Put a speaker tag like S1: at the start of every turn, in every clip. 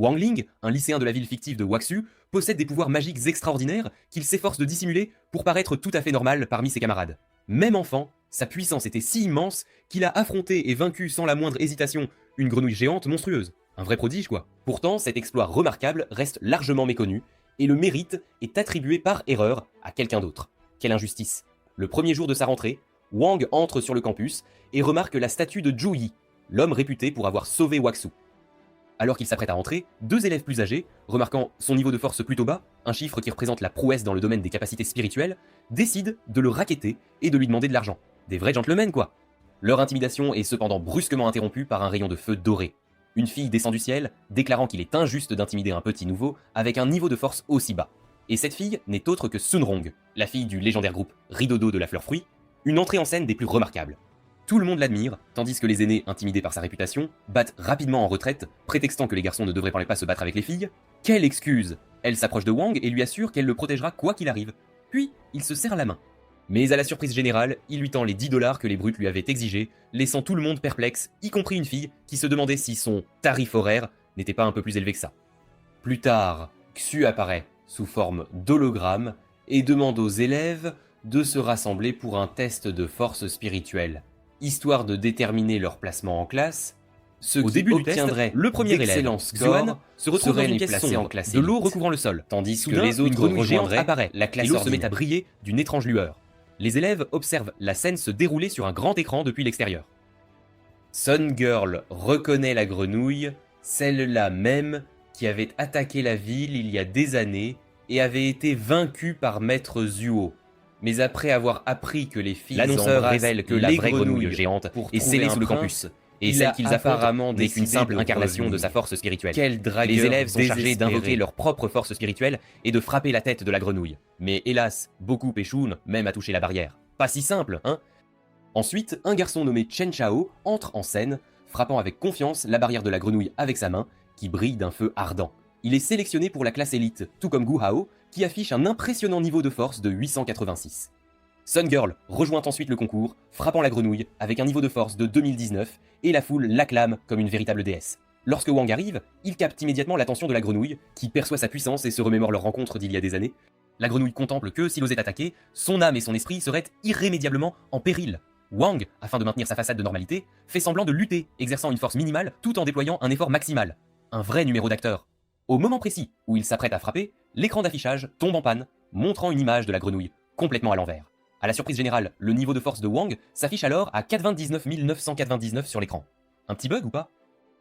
S1: Wang Ling, un lycéen de la ville fictive de Waxu, possède des pouvoirs magiques extraordinaires qu'il s'efforce de dissimuler pour paraître tout à fait normal parmi ses camarades. Même enfant, sa puissance était si immense qu'il a affronté et vaincu sans la moindre hésitation une grenouille géante monstrueuse. Un vrai prodige quoi. Pourtant, cet exploit remarquable reste largement méconnu, et le mérite est attribué par erreur à quelqu'un d'autre. Quelle injustice. Le premier jour de sa rentrée, Wang entre sur le campus et remarque la statue de Zhu Yi, l'homme réputé pour avoir sauvé Waxu. Alors qu'il s'apprête à rentrer, deux élèves plus âgés, remarquant son niveau de force plutôt bas, un chiffre qui représente la prouesse dans le domaine des capacités spirituelles, décident de le racketter et de lui demander de l'argent. Des vrais gentlemen quoi. Leur intimidation est cependant brusquement interrompue par un rayon de feu doré. Une fille descend du ciel, déclarant qu'il est injuste d'intimider un petit nouveau avec un niveau de force aussi bas. Et cette fille n'est autre que Sunrong, la fille du légendaire groupe Ridodo de la Fleur Fruit, une entrée en scène des plus remarquables. Tout le monde l'admire, tandis que les aînés, intimidés par sa réputation, battent rapidement en retraite, prétextant que les garçons ne devraient pas se battre avec les filles. Quelle excuse! Elle s'approche de Wang et lui assure qu'elle le protégera quoi qu'il arrive. Puis, il se serre la main. Mais à la surprise générale, il lui tend les 10 $ que les brutes lui avaient exigés, laissant tout le monde perplexe, y compris une fille qui se demandait si son tarif horaire n'était pas un peu plus élevé que ça. Plus tard, Xu apparaît sous forme d'hologramme et demande aux élèves de se rassembler pour un test de force spirituelle, histoire de déterminer leur placement en classe. Ceux qui obtiendraient le premier élève, Xuan, se retrouve dans une pièce sombre, de l'eau recouvrant le sol, tandis que les autres rejoindraient, apparaît, la classe et l'eau se met à briller d'une étrange lueur. Les élèves observent la scène se dérouler sur un grand écran depuis l'extérieur. Sun Girl reconnaît la grenouille, celle-là même qui avait attaqué la ville il y a des années et avait été vaincue par Maître Zuo. Mais après avoir appris que les filles l'annonceur révèle que la vraie grenouille géante est scellée sous le campus, et celle qu'ils apparemment n'est qu'une simple incarnation de sa force spirituelle. Les élèves sont chargés d'invoquer leur propre force spirituelle et de frapper la tête de la grenouille. Mais hélas, beaucoup échouent même à toucher la barrière. Pas si simple, hein? Ensuite, un garçon nommé Chen Chao entre en scène, frappant avec confiance la barrière de la grenouille avec sa main, qui brille d'un feu ardent. Il est sélectionné pour la classe élite, tout comme Gu Hao, qui affiche un impressionnant niveau de force de 886. Sun Girl rejoint ensuite le concours, frappant la grenouille avec un niveau de force de 2019, et la foule l'acclame comme une véritable déesse. Lorsque Wang arrive, il capte immédiatement l'attention de la grenouille, qui perçoit sa puissance et se remémore leur rencontre d'il y a des années. La grenouille contemple que, s'il osait attaquer, son âme et son esprit seraient irrémédiablement en péril. Wang, afin de maintenir sa façade de normalité, fait semblant de lutter, exerçant une force minimale tout en déployant un effort maximal. Un vrai numéro d'acteur. Au moment précis où il s'apprête à frapper, l'écran d'affichage tombe en panne, montrant une image de la grenouille, complètement à l'envers. À la surprise générale, le niveau de force de Wang s'affiche alors à 99 999 sur l'écran. Un petit bug ou pas?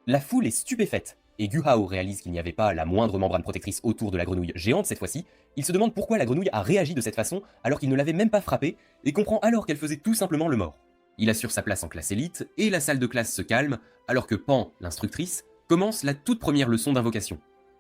S1: La foule est stupéfaite, et Gu Hao réalise qu'il n'y avait pas la moindre membrane protectrice autour de la grenouille géante cette fois-ci. Il se demande pourquoi la grenouille a réagi de cette façon alors qu'il ne l'avait même pas frappée, et comprend alors qu'elle faisait tout simplement le mort. Il assure sa place en classe élite, et la salle de classe se calme, alors que Pan, l'instructrice, commence la toute première leçon d'invocation.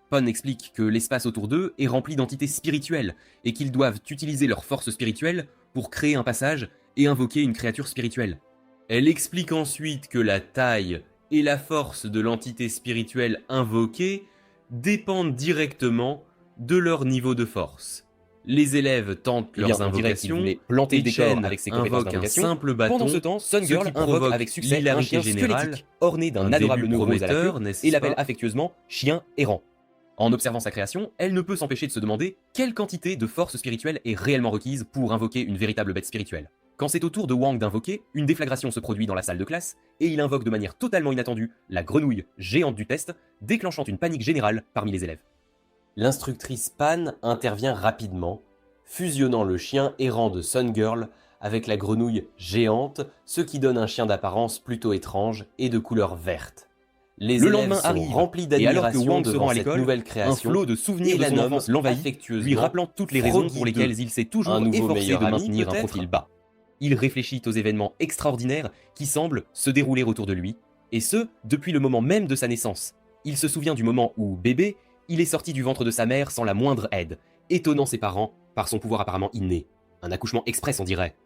S1: Pan explique que l'espace autour d'eux est rempli d'entités spirituelles, et qu'ils doivent utiliser leur force spirituelle pour créer un passage et invoquer une créature spirituelle. Elle explique ensuite que la taille et la force de l'entité spirituelle invoquée dépendent directement de leur niveau de force. Les élèves tentent leurs invocations, planter le décor avec ses compétences d'invocation. Simple bâton. Pendant ce temps, Sun Girl invoque avec succès un chien squelettique orné d'un adorable nœud rose à la queue et l'appelle affectueusement chien errant. En observant sa création, elle ne peut s'empêcher de se demander quelle quantité de force spirituelle est réellement requise pour invoquer une véritable bête spirituelle. Quand c'est au tour de Wang d'invoquer, une déflagration se produit dans la salle de classe, et il invoque de manière totalement inattendue la grenouille géante du test, déclenchant une panique générale parmi les élèves. L'instructrice Pan intervient rapidement, fusionnant le chien errant de Sun Girl avec la grenouille géante, ce qui donne un chien d'apparence plutôt étrange et de couleur verte. Le lendemain arrive, rempli d'admiration devant cette nouvelle création, un flot de souvenirs de son enfance l'envahit, lui rappelant toutes les raisons pour lesquelles il s'est toujours efforcé de maintenir un profil bas. Il réfléchit aux événements extraordinaires qui semblent se dérouler autour de lui, et ce, depuis le moment même de sa naissance. Il se souvient du moment où, bébé, il est sorti du ventre de sa mère sans la moindre aide, étonnant ses parents par son pouvoir apparemment inné. Un accouchement express, on dirait.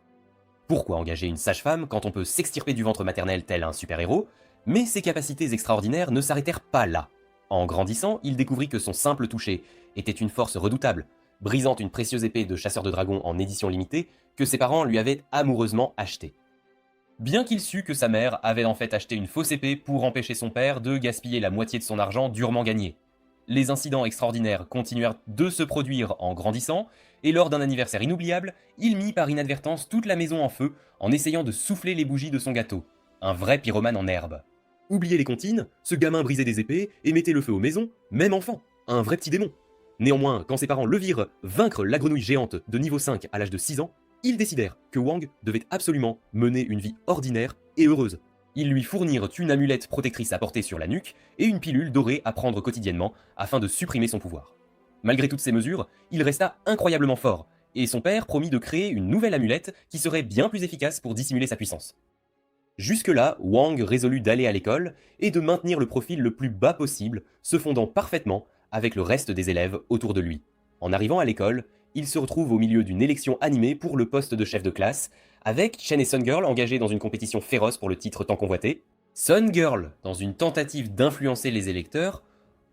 S1: Pourquoi engager une sage-femme quand on peut s'extirper du ventre maternel tel un super-héros? Mais ses capacités extraordinaires ne s'arrêtèrent pas là. En grandissant, il découvrit que son simple toucher était une force redoutable, brisant une précieuse épée de chasseur de dragons en édition limitée que ses parents lui avaient amoureusement achetée. Bien qu'il sût que sa mère avait en fait acheté une fausse épée pour empêcher son père de gaspiller la moitié de son argent durement gagné. Les incidents extraordinaires continuèrent de se produire en grandissant, et lors d'un anniversaire inoubliable, il mit par inadvertance toute la maison en feu en essayant de souffler les bougies de son gâteau. Un vrai pyromane en herbe. Oubliez les comptines, ce gamin brisait des épées et mettait le feu aux maisons, même enfant. Un vrai petit démon. Néanmoins, quand ses parents le virent vaincre la grenouille géante de niveau 5 à l'âge de 6 ans, ils décidèrent que Wang devait absolument mener une vie ordinaire et heureuse. Ils lui fournirent une amulette protectrice à porter sur la nuque et une pilule dorée à prendre quotidiennement afin de supprimer son pouvoir. Malgré toutes ces mesures, il resta incroyablement fort, et son père promit de créer une nouvelle amulette qui serait bien plus efficace pour dissimuler sa puissance. Jusque-là, Wang résolut d'aller à l'école et de maintenir le profil le plus bas possible, se fondant parfaitement avec le reste des élèves autour de lui. En arrivant à l'école, il se retrouve au milieu d'une élection animée pour le poste de chef de classe, avec Chen et Sun Girl engagés dans une compétition féroce pour le titre tant convoité. Sun Girl, dans une tentative d'influencer les électeurs,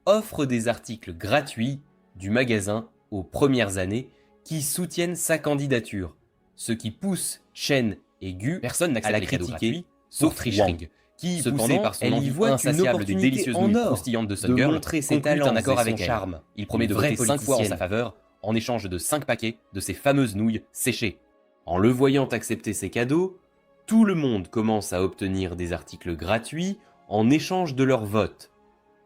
S1: offre des articles gratuits du magasin aux premières années qui soutiennent sa candidature, ce qui pousse Chen et Gu à la critiquer, sauf Wang, qui, poussé par son envie insatiable des délicieuses nouilles croustillantes de Sun Girl, montrer ses talents en accord avec son charme. Il promet de voter 5 fois en sa faveur, en échange de 5 paquets de ces fameuses nouilles séchées. En le voyant accepter ses cadeaux, tout le monde commence à obtenir des articles gratuits en échange de leur vote.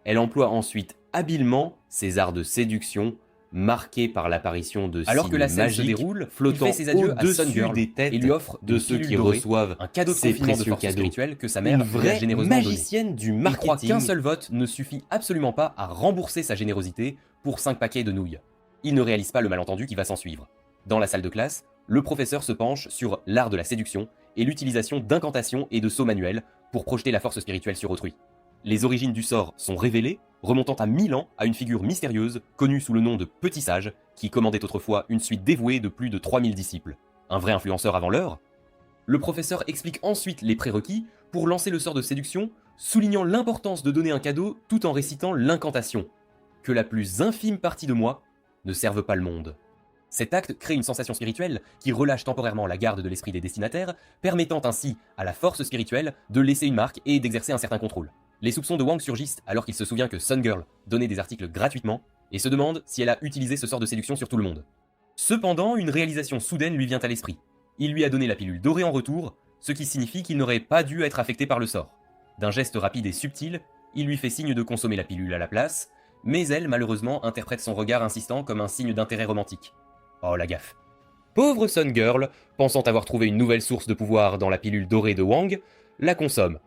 S1: Elle emploie ensuite habilement ses arts de séduction, marqués par l'apparition de
S2: Alors que la scène se
S1: magiques
S2: déroule,
S1: flottant
S2: il fait ses adieux à
S1: au-dessus
S2: Sun Girl
S1: des têtes
S2: et lui offre
S1: de
S2: une
S1: ceux
S2: pilule
S1: qui
S2: dorée,
S1: reçoivent
S2: un cadeau de
S1: ces
S2: confinement de
S1: précieux
S2: force
S1: cadeaux.
S2: spirituelle que sa
S1: Une
S2: mère lui a
S1: vraie
S2: généreusement donnée.
S1: magicienne du
S2: Il croit
S1: marketing.
S2: qu'un seul vote ne suffit absolument pas à rembourser sa générosité pour 5 paquets de nouilles. Il ne réalise pas le malentendu qui va s'en suivre. Dans la salle de classe, le professeur se penche sur l'art de la séduction et l'utilisation d'incantations et de sauts manuels pour projeter la force spirituelle sur autrui. Les origines du sort sont révélées, remontant à 1000 ans à une figure mystérieuse connue sous le nom de Petit Sage, qui commandait autrefois une suite dévouée de plus de 3000 disciples. Un vrai influenceur avant l'heure. Le professeur explique ensuite les prérequis pour lancer le sort de séduction, soulignant l'importance de donner un cadeau tout en récitant l'incantation. Que la plus infime partie de moi ne serve pas le monde. Cet acte crée une sensation spirituelle qui relâche temporairement la garde de l'esprit des destinataires, permettant ainsi à la force spirituelle de laisser une marque et d'exercer un certain contrôle. Les soupçons de Wang surgissent alors qu'il se souvient que Sun Girl donnait des articles gratuitement et se demande si elle a utilisé ce sort de séduction sur tout le monde. Cependant, une réalisation soudaine lui vient à l'esprit. Il lui a donné la pilule dorée en retour, ce qui signifie qu'il n'aurait pas dû être affecté par le sort. D'un geste rapide et subtil, il lui fait signe de consommer la pilule à la place, mais elle, malheureusement, interprète son regard insistant comme un signe d'intérêt romantique. Oh la gaffe. Pauvre Sun Girl, pensant avoir trouvé une nouvelle source de pouvoir dans la pilule dorée de Wang, la consomme.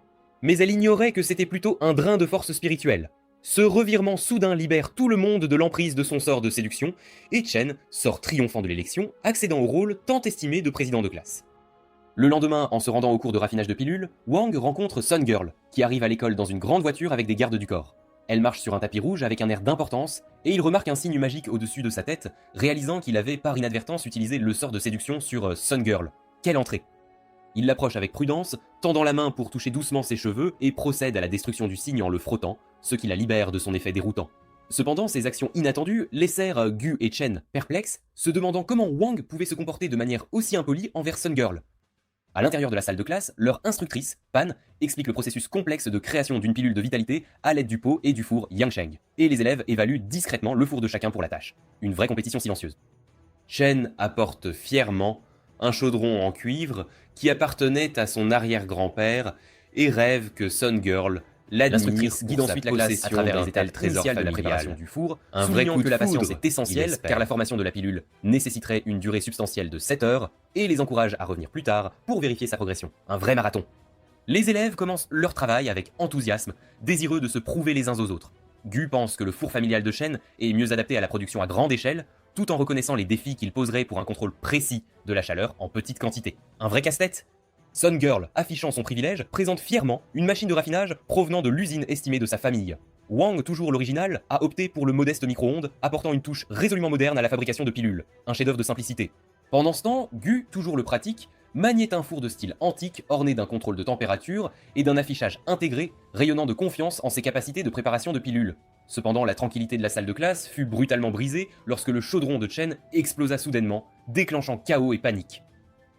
S2: Mais elle ignorait que c'était plutôt un drain de force spirituelle. Ce revirement soudain libère tout le monde de l'emprise de son sort de séduction, et Chen sort triomphant de l'élection, accédant au rôle tant estimé de président de classe. Le lendemain, en se rendant au cours de raffinage de pilules, Wang rencontre Sun Girl, qui arrive à l'école dans une grande voiture avec des gardes du corps. Elle marche sur un tapis rouge avec un air d'importance, et il remarque un signe magique au-dessus de sa tête, réalisant qu'il avait par inadvertance utilisé le sort de séduction sur Sun Girl. Quelle entrée! Il l'approche avec prudence, tendant la main pour toucher doucement ses cheveux, et procède à la destruction du signe en le frottant, ce qui la libère de son effet déroutant. Cependant, ces actions inattendues laissèrent Gu et Chen perplexes, se demandant comment Wang pouvait se comporter de manière aussi impolie envers Sun Girl. À l'intérieur de la salle de classe, leur instructrice, Pan, explique le processus complexe de création d'une pilule de vitalité à l'aide du pot et du four Yangsheng, et les élèves évaluent discrètement le four de chacun pour la tâche. Une vraie compétition silencieuse. Chen apporte fièrement un chaudron en cuivre qui appartenait à son arrière-grand-père et rêve que Sun Girl l'admire. L'instructrice guide ensuite la classe à travers les étapes initiales de la préparation du four,
S1: un vrai coup
S2: que
S1: de
S2: la patience
S1: foudre,
S2: est essentielle car la formation de la pilule nécessiterait une durée substantielle de 7 heures et les encourage à revenir plus tard pour vérifier sa progression. Un vrai marathon. Les élèves commencent leur travail avec enthousiasme, désireux de se prouver les uns aux autres. Gu pense que le four familial de Chen est mieux adapté à la production à grande échelle, tout en reconnaissant les défis qu'il poserait pour un contrôle précis de la chaleur en petite quantité. Un vrai casse-tête. Sun Girl, affichant son privilège, présente fièrement une machine de raffinage provenant de l'usine estimée de sa famille. Wang, toujours l'original, a opté pour le modeste micro-ondes, apportant une touche résolument moderne à la fabrication de pilules. Un chef-d'œuvre de simplicité. Pendant ce temps, Gu, toujours le pratique, maniait un four de style antique orné d'un contrôle de température et d'un affichage intégré rayonnant de confiance en ses capacités de préparation de pilules. Cependant, la tranquillité de la salle de classe fut brutalement brisée lorsque le chaudron de Chen explosa soudainement, déclenchant chaos et panique.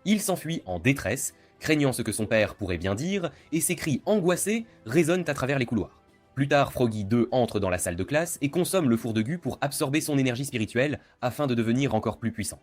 S2: Il s'enfuit en détresse, craignant ce que son père pourrait bien dire, et ses cris angoissés résonnent à travers les couloirs.
S1: Plus tard, Froggy 2 entre dans la salle de classe et consomme le four de Gu pour absorber son énergie spirituelle afin de devenir encore plus puissant.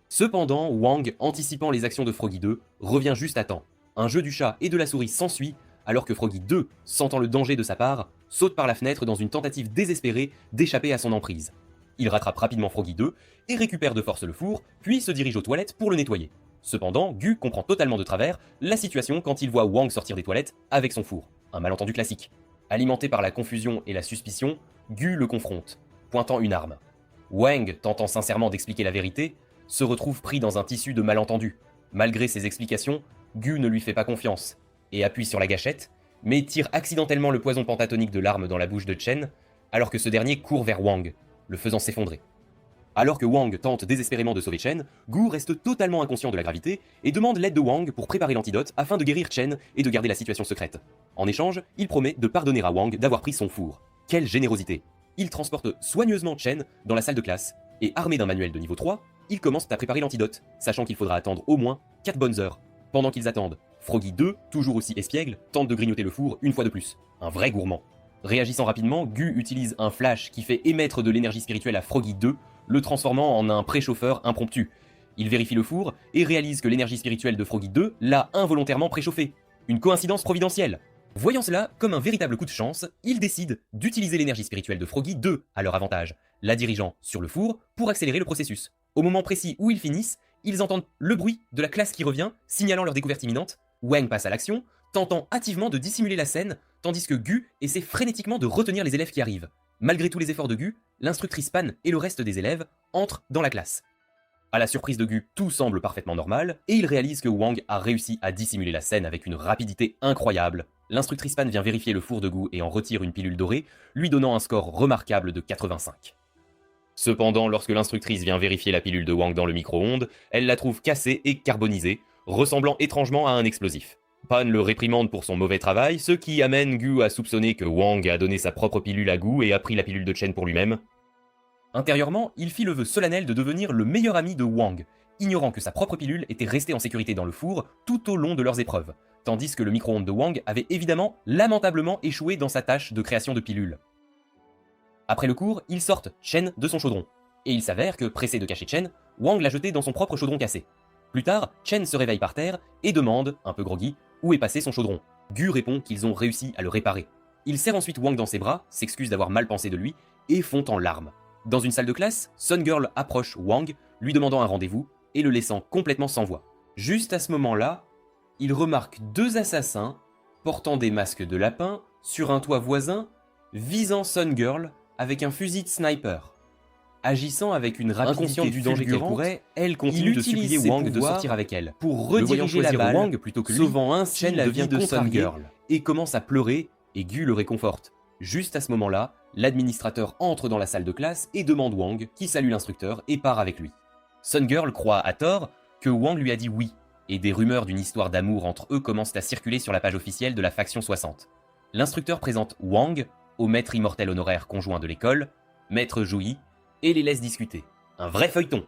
S1: Cependant, Wang, anticipant les actions de Froggy 2, revient juste à temps. Un jeu du chat et de la souris s'ensuit, alors que Froggy 2, sentant le danger de sa part, saute par la fenêtre dans une tentative désespérée d'échapper à son emprise. Il rattrape rapidement Froggy 2 et récupère de force le four, puis se dirige aux toilettes pour le nettoyer. Cependant, Gu comprend totalement de travers la situation quand il voit Wang sortir des toilettes avec son four. Un malentendu classique. Alimenté par la confusion et la suspicion, Gu le confronte, pointant une arme. Wang, tentant sincèrement d'expliquer la vérité, se retrouve pris dans un tissu de malentendus. Malgré ses explications, Gu ne lui fait pas confiance, et appuie sur la gâchette, mais tire accidentellement le poison pentatonique de l'arme dans la bouche de Chen, alors que ce dernier court vers Wang, le faisant s'effondrer. Alors que Wang tente désespérément de sauver Chen, Gu reste totalement inconscient de la gravité et demande l'aide de Wang pour préparer l'antidote afin de guérir Chen et de garder la situation secrète. En échange, il promet de pardonner à Wang d'avoir pris son four. Quelle générosité! Il transporte soigneusement Chen dans la salle de classe, et armé d'un manuel de niveau 3, il commence à préparer l'antidote, sachant qu'il faudra attendre au moins 4 bonnes heures. Pendant qu'ils attendent, Froggy 2, toujours aussi espiègle, tente de grignoter le four une fois de plus. Un vrai gourmand. Réagissant rapidement, Gu utilise un flash qui fait émettre de l'énergie spirituelle à Froggy 2, le transformant en un préchauffeur impromptu. Il vérifie le four et réalise que l'énergie spirituelle de Froggy 2 l'a involontairement préchauffé. Une coïncidence providentielle. Voyant cela comme un véritable coup de chance, il décide d'utiliser l'énergie spirituelle de Froggy 2 à leur avantage, la dirigeant sur le four pour accélérer le processus. Au moment précis où ils finissent, ils entendent le bruit de la classe qui revient, signalant leur découverte imminente. Wang passe à l'action, tentant hâtivement de dissimuler la scène, tandis que Gu essaie frénétiquement de retenir les élèves qui arrivent. Malgré tous les efforts de Gu, l'instructrice Pan et le reste des élèves entrent dans la classe. À la surprise de Gu, tout semble parfaitement normal, et il réalise que Wang a réussi à dissimuler la scène avec une rapidité incroyable. L'instructrice Pan vient vérifier le four de Gu et en retire une pilule dorée, lui donnant un score remarquable de 85. Cependant, lorsque l'instructrice vient vérifier la pilule de Wang dans le micro-ondes, elle la trouve cassée et carbonisée, ressemblant étrangement à un explosif. Pan le réprimande pour son mauvais travail, ce qui amène Gu à soupçonner que Wang a donné sa propre pilule à Gu et a pris la pilule de Chen pour lui-même. Intérieurement, il fit le vœu solennel de devenir le meilleur ami de Wang, ignorant que sa propre pilule était restée en sécurité dans le four tout au long de leurs épreuves, tandis que le micro-ondes de Wang avait évidemment lamentablement échoué dans sa tâche de création de pilules. Après le cours, ils sortent Chen de son chaudron, et il s'avère que, pressé de cacher Chen, Wang l'a jeté dans son propre chaudron cassé. Plus tard, Chen se réveille par terre et demande, un peu groggy, où est passé son chaudron. Gu répond qu'ils ont réussi à le réparer. Il serre ensuite Wang dans ses bras, s'excuse d'avoir mal pensé de lui, et fond en larmes. Dans une salle de classe, Sun Girl approche Wang, lui demandant un rendez-vous, et le laissant complètement sans voix. Juste à ce moment-là, il remarque 2 assassins, portant des masques de lapin, sur un toit voisin, visant Sun Girl avec un fusil de sniper. Agissant avec une rapidité
S2: Inconsciente du danger qu'elle courait,
S1: elle continue de supplier Wang de sortir avec elle, pour rediriger la balle,
S2: Wang plutôt que lui,
S1: sauvant ainsi
S2: Chen
S1: la
S2: devient
S1: vie de Sun
S2: contrarié
S1: Girl, et commence à pleurer, et Gu le réconforte. Juste à ce moment-là, l'administrateur entre dans la salle de classe et demande Wang, qui salue l'instructeur et part avec lui. Sun Girl croit à tort que Wang lui a dit oui, et des rumeurs d'une histoire d'amour entre eux commencent à circuler sur la page officielle de la faction 60. L'instructeur présente Wang au maître immortel honoraire conjoint de l'école, Maître Jouyi, et les laisse discuter. Un vrai feuilleton.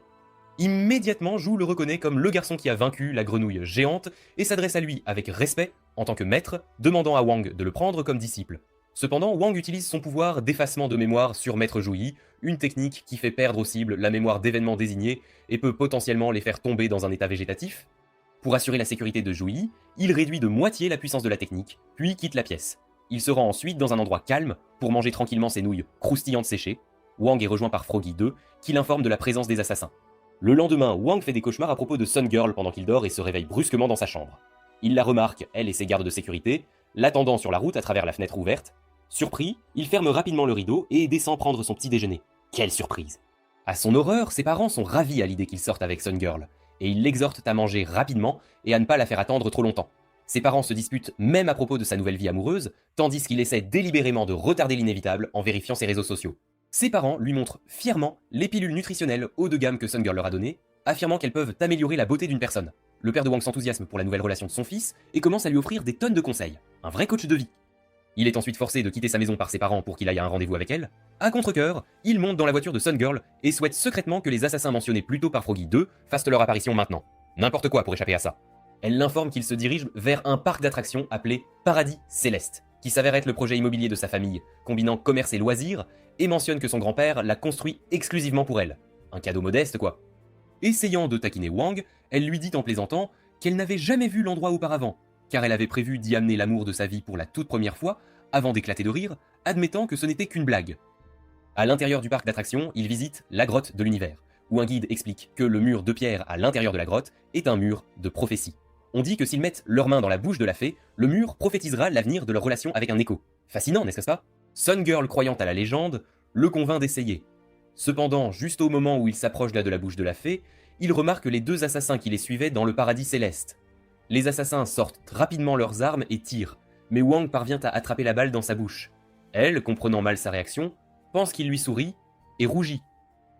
S1: Immédiatement, Zhou le reconnaît comme le garçon qui a vaincu la grenouille géante et s'adresse à lui avec respect en tant que maître, demandant à Wang de le prendre comme disciple. Cependant, Wang utilise son pouvoir d'effacement de mémoire sur Maître Jouyi, une technique qui fait perdre aux cibles la mémoire d'événements désignés et peut potentiellement les faire tomber dans un état végétatif. Pour assurer la sécurité de Jouyi, il réduit de moitié la puissance de la technique, puis quitte la pièce. Il se rend ensuite dans un endroit calme pour manger tranquillement ses nouilles croustillantes séchées. Wang est rejoint par Froggy 2, qui l'informe de la présence des assassins. Le lendemain, Wang fait des cauchemars à propos de Sun Girl pendant qu'il dort et se réveille brusquement dans sa chambre. Il la remarque, elle et ses gardes de sécurité, l'attendant sur la route à travers la fenêtre ouverte. Surpris, il ferme rapidement le rideau et descend prendre son petit déjeuner. Quelle surprise! À son horreur, ses parents sont ravis à l'idée qu'il sorte avec Sun Girl, et ils l'exhortent à manger rapidement et à ne pas la faire attendre trop longtemps. Ses parents se disputent même à propos de sa nouvelle vie amoureuse, tandis qu'il essaie délibérément de retarder l'inévitable en vérifiant ses réseaux sociaux. Ses parents lui montrent fièrement les pilules nutritionnelles haut de gamme que Sun Girl leur a données, affirmant qu'elles peuvent améliorer la beauté d'une personne. Le père de Wang s'enthousiasme pour la nouvelle relation de son fils et commence à lui offrir des tonnes de conseils. Un vrai coach de vie. Il est ensuite forcé de quitter sa maison par ses parents pour qu'il aille à un rendez-vous avec elle. À contre-cœur, il monte dans la voiture de Sun Girl et souhaite secrètement que les assassins mentionnés plus tôt par Froggy 2 fassent leur apparition maintenant. N'importe quoi pour échapper à ça. Elle l'informe qu'il se dirige vers un parc d'attractions appelé Paradis Céleste, qui s'avère être le projet immobilier de sa famille, combinant commerce et loisirs, et mentionne que son grand-père l'a construit exclusivement pour elle. Un cadeau modeste, quoi. Essayant de taquiner Wang, elle lui dit en plaisantant qu'elle n'avait jamais vu l'endroit auparavant, car elle avait prévu d'y amener l'amour de sa vie pour la toute première fois, avant d'éclater de rire, admettant que ce n'était qu'une blague. À l'intérieur du parc d'attractions, ils visitent la grotte de l'univers, où un guide explique que le mur de pierre à l'intérieur de la grotte est un mur de prophétie. On dit que s'ils mettent leurs mains dans la bouche de la fée, le mur prophétisera l'avenir de leur relation avec un écho. Fascinant, n'est-ce pas? Sun Girl, croyant à la légende, le convainc d'essayer. Cependant, juste au moment où il s'approche de la bouche de la fée, il remarque les deux assassins qui les suivaient dans le paradis céleste. Les assassins sortent rapidement leurs armes et tirent, mais Wang parvient à attraper la balle dans sa bouche. Elle, comprenant mal sa réaction, pense qu'il lui sourit et rougit.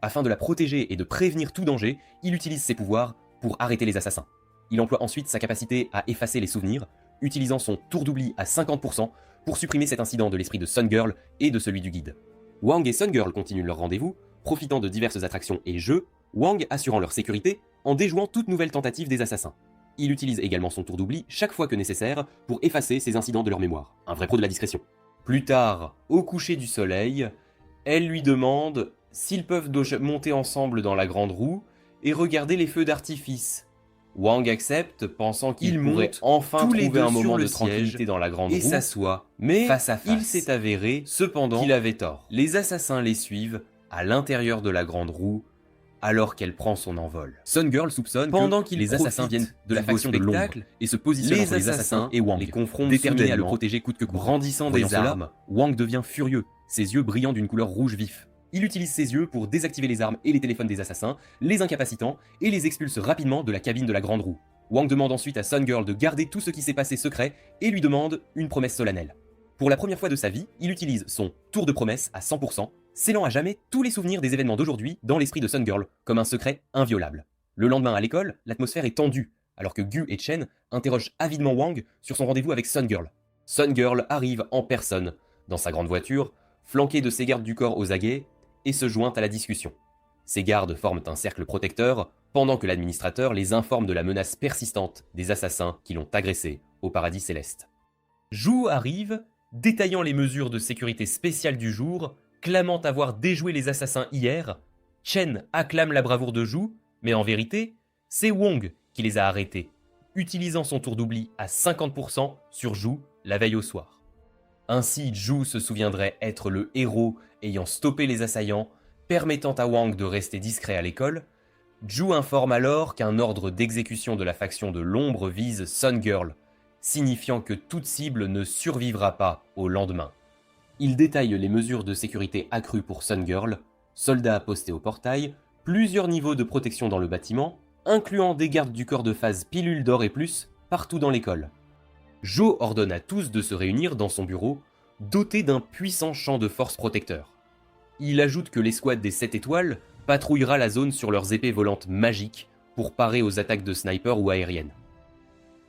S1: Afin de la protéger et de prévenir tout danger, il utilise ses pouvoirs pour arrêter les assassins. Il emploie ensuite sa capacité à effacer les souvenirs, utilisant son tour d'oubli à 50% pour supprimer cet incident de l'esprit de Sun Girl et de celui du guide. Wang et Sun Girl continuent leur rendez-vous, profitant de diverses attractions et jeux, Wang assurant leur sécurité en déjouant toute nouvelle tentative des assassins. Il utilise également son tour d'oubli chaque fois que nécessaire pour effacer ces incidents de leur mémoire. Un vrai pro de la discrétion. Plus tard, au coucher du soleil, elle lui demande s'ils peuvent monter ensemble dans la grande roue et regarder les feux d'artifice. Wang accepte, pensant qu'il pourrait enfin trouver un moment de tranquillité dans la grande roue et s'assoit, mais face à face. Il s'est avéré, cependant, qu'il avait tort. Les assassins les suivent à l'intérieur de la grande roue, alors qu'elle prend son envol. Sun Girl soupçonne que les assassins viennent de la faction de l'ombre et se positionnent entre les assassins et Wang, les confrontent déterminés à le protéger coûte que coûte. Brandissant des armes, Wang devient furieux, ses yeux brillant d'une couleur rouge vif. Il utilise ses yeux pour désactiver les armes et les téléphones des assassins, les incapacitant et les expulse rapidement de la cabine de la grande roue. Wang demande ensuite à Sun Girl de garder tout ce qui s'est passé secret et lui demande une promesse solennelle. Pour la première fois de sa vie, il utilise son tour de promesse à 100%, scellant à jamais tous les souvenirs des événements d'aujourd'hui dans l'esprit de Sun Girl, comme un secret inviolable. Le lendemain à l'école, l'atmosphère est tendue, alors que Gu et Chen interrogent avidement Wang sur son rendez-vous avec Sun Girl. Sun Girl arrive en personne, dans sa grande voiture, flanquée de ses gardes du corps aux aguets, et se joint à la discussion. Ces gardes forment un cercle protecteur, pendant que l'administrateur les informe de la menace persistante des assassins qui l'ont agressé au paradis céleste. Zhu arrive, détaillant les mesures de sécurité spéciales du jour, clamant avoir déjoué les assassins hier. Chen acclame la bravoure de Zhu, mais en vérité, c'est Wang qui les a arrêtés, utilisant son tour d'oubli à 50% sur Zhu la veille au soir. Ainsi, Zhu se souviendrait être le héros ayant stoppé les assaillants, permettant à Wang de rester discret à l'école. Zhu informe alors qu'un ordre d'exécution de la faction de l'ombre vise Sun Girl, signifiant que toute cible ne survivra pas au lendemain. Il détaille les mesures de sécurité accrues pour Sun Girl, soldats postés au portail, plusieurs niveaux de protection dans le bâtiment, incluant des gardes du corps de phase pilule d'or et plus partout dans l'école. Zhou ordonne à tous de se réunir dans son bureau, doté d'un puissant champ de force protecteur. Il ajoute que l'escouade des 7 étoiles patrouillera la zone sur leurs épées volantes magiques pour parer aux attaques de snipers ou aériennes.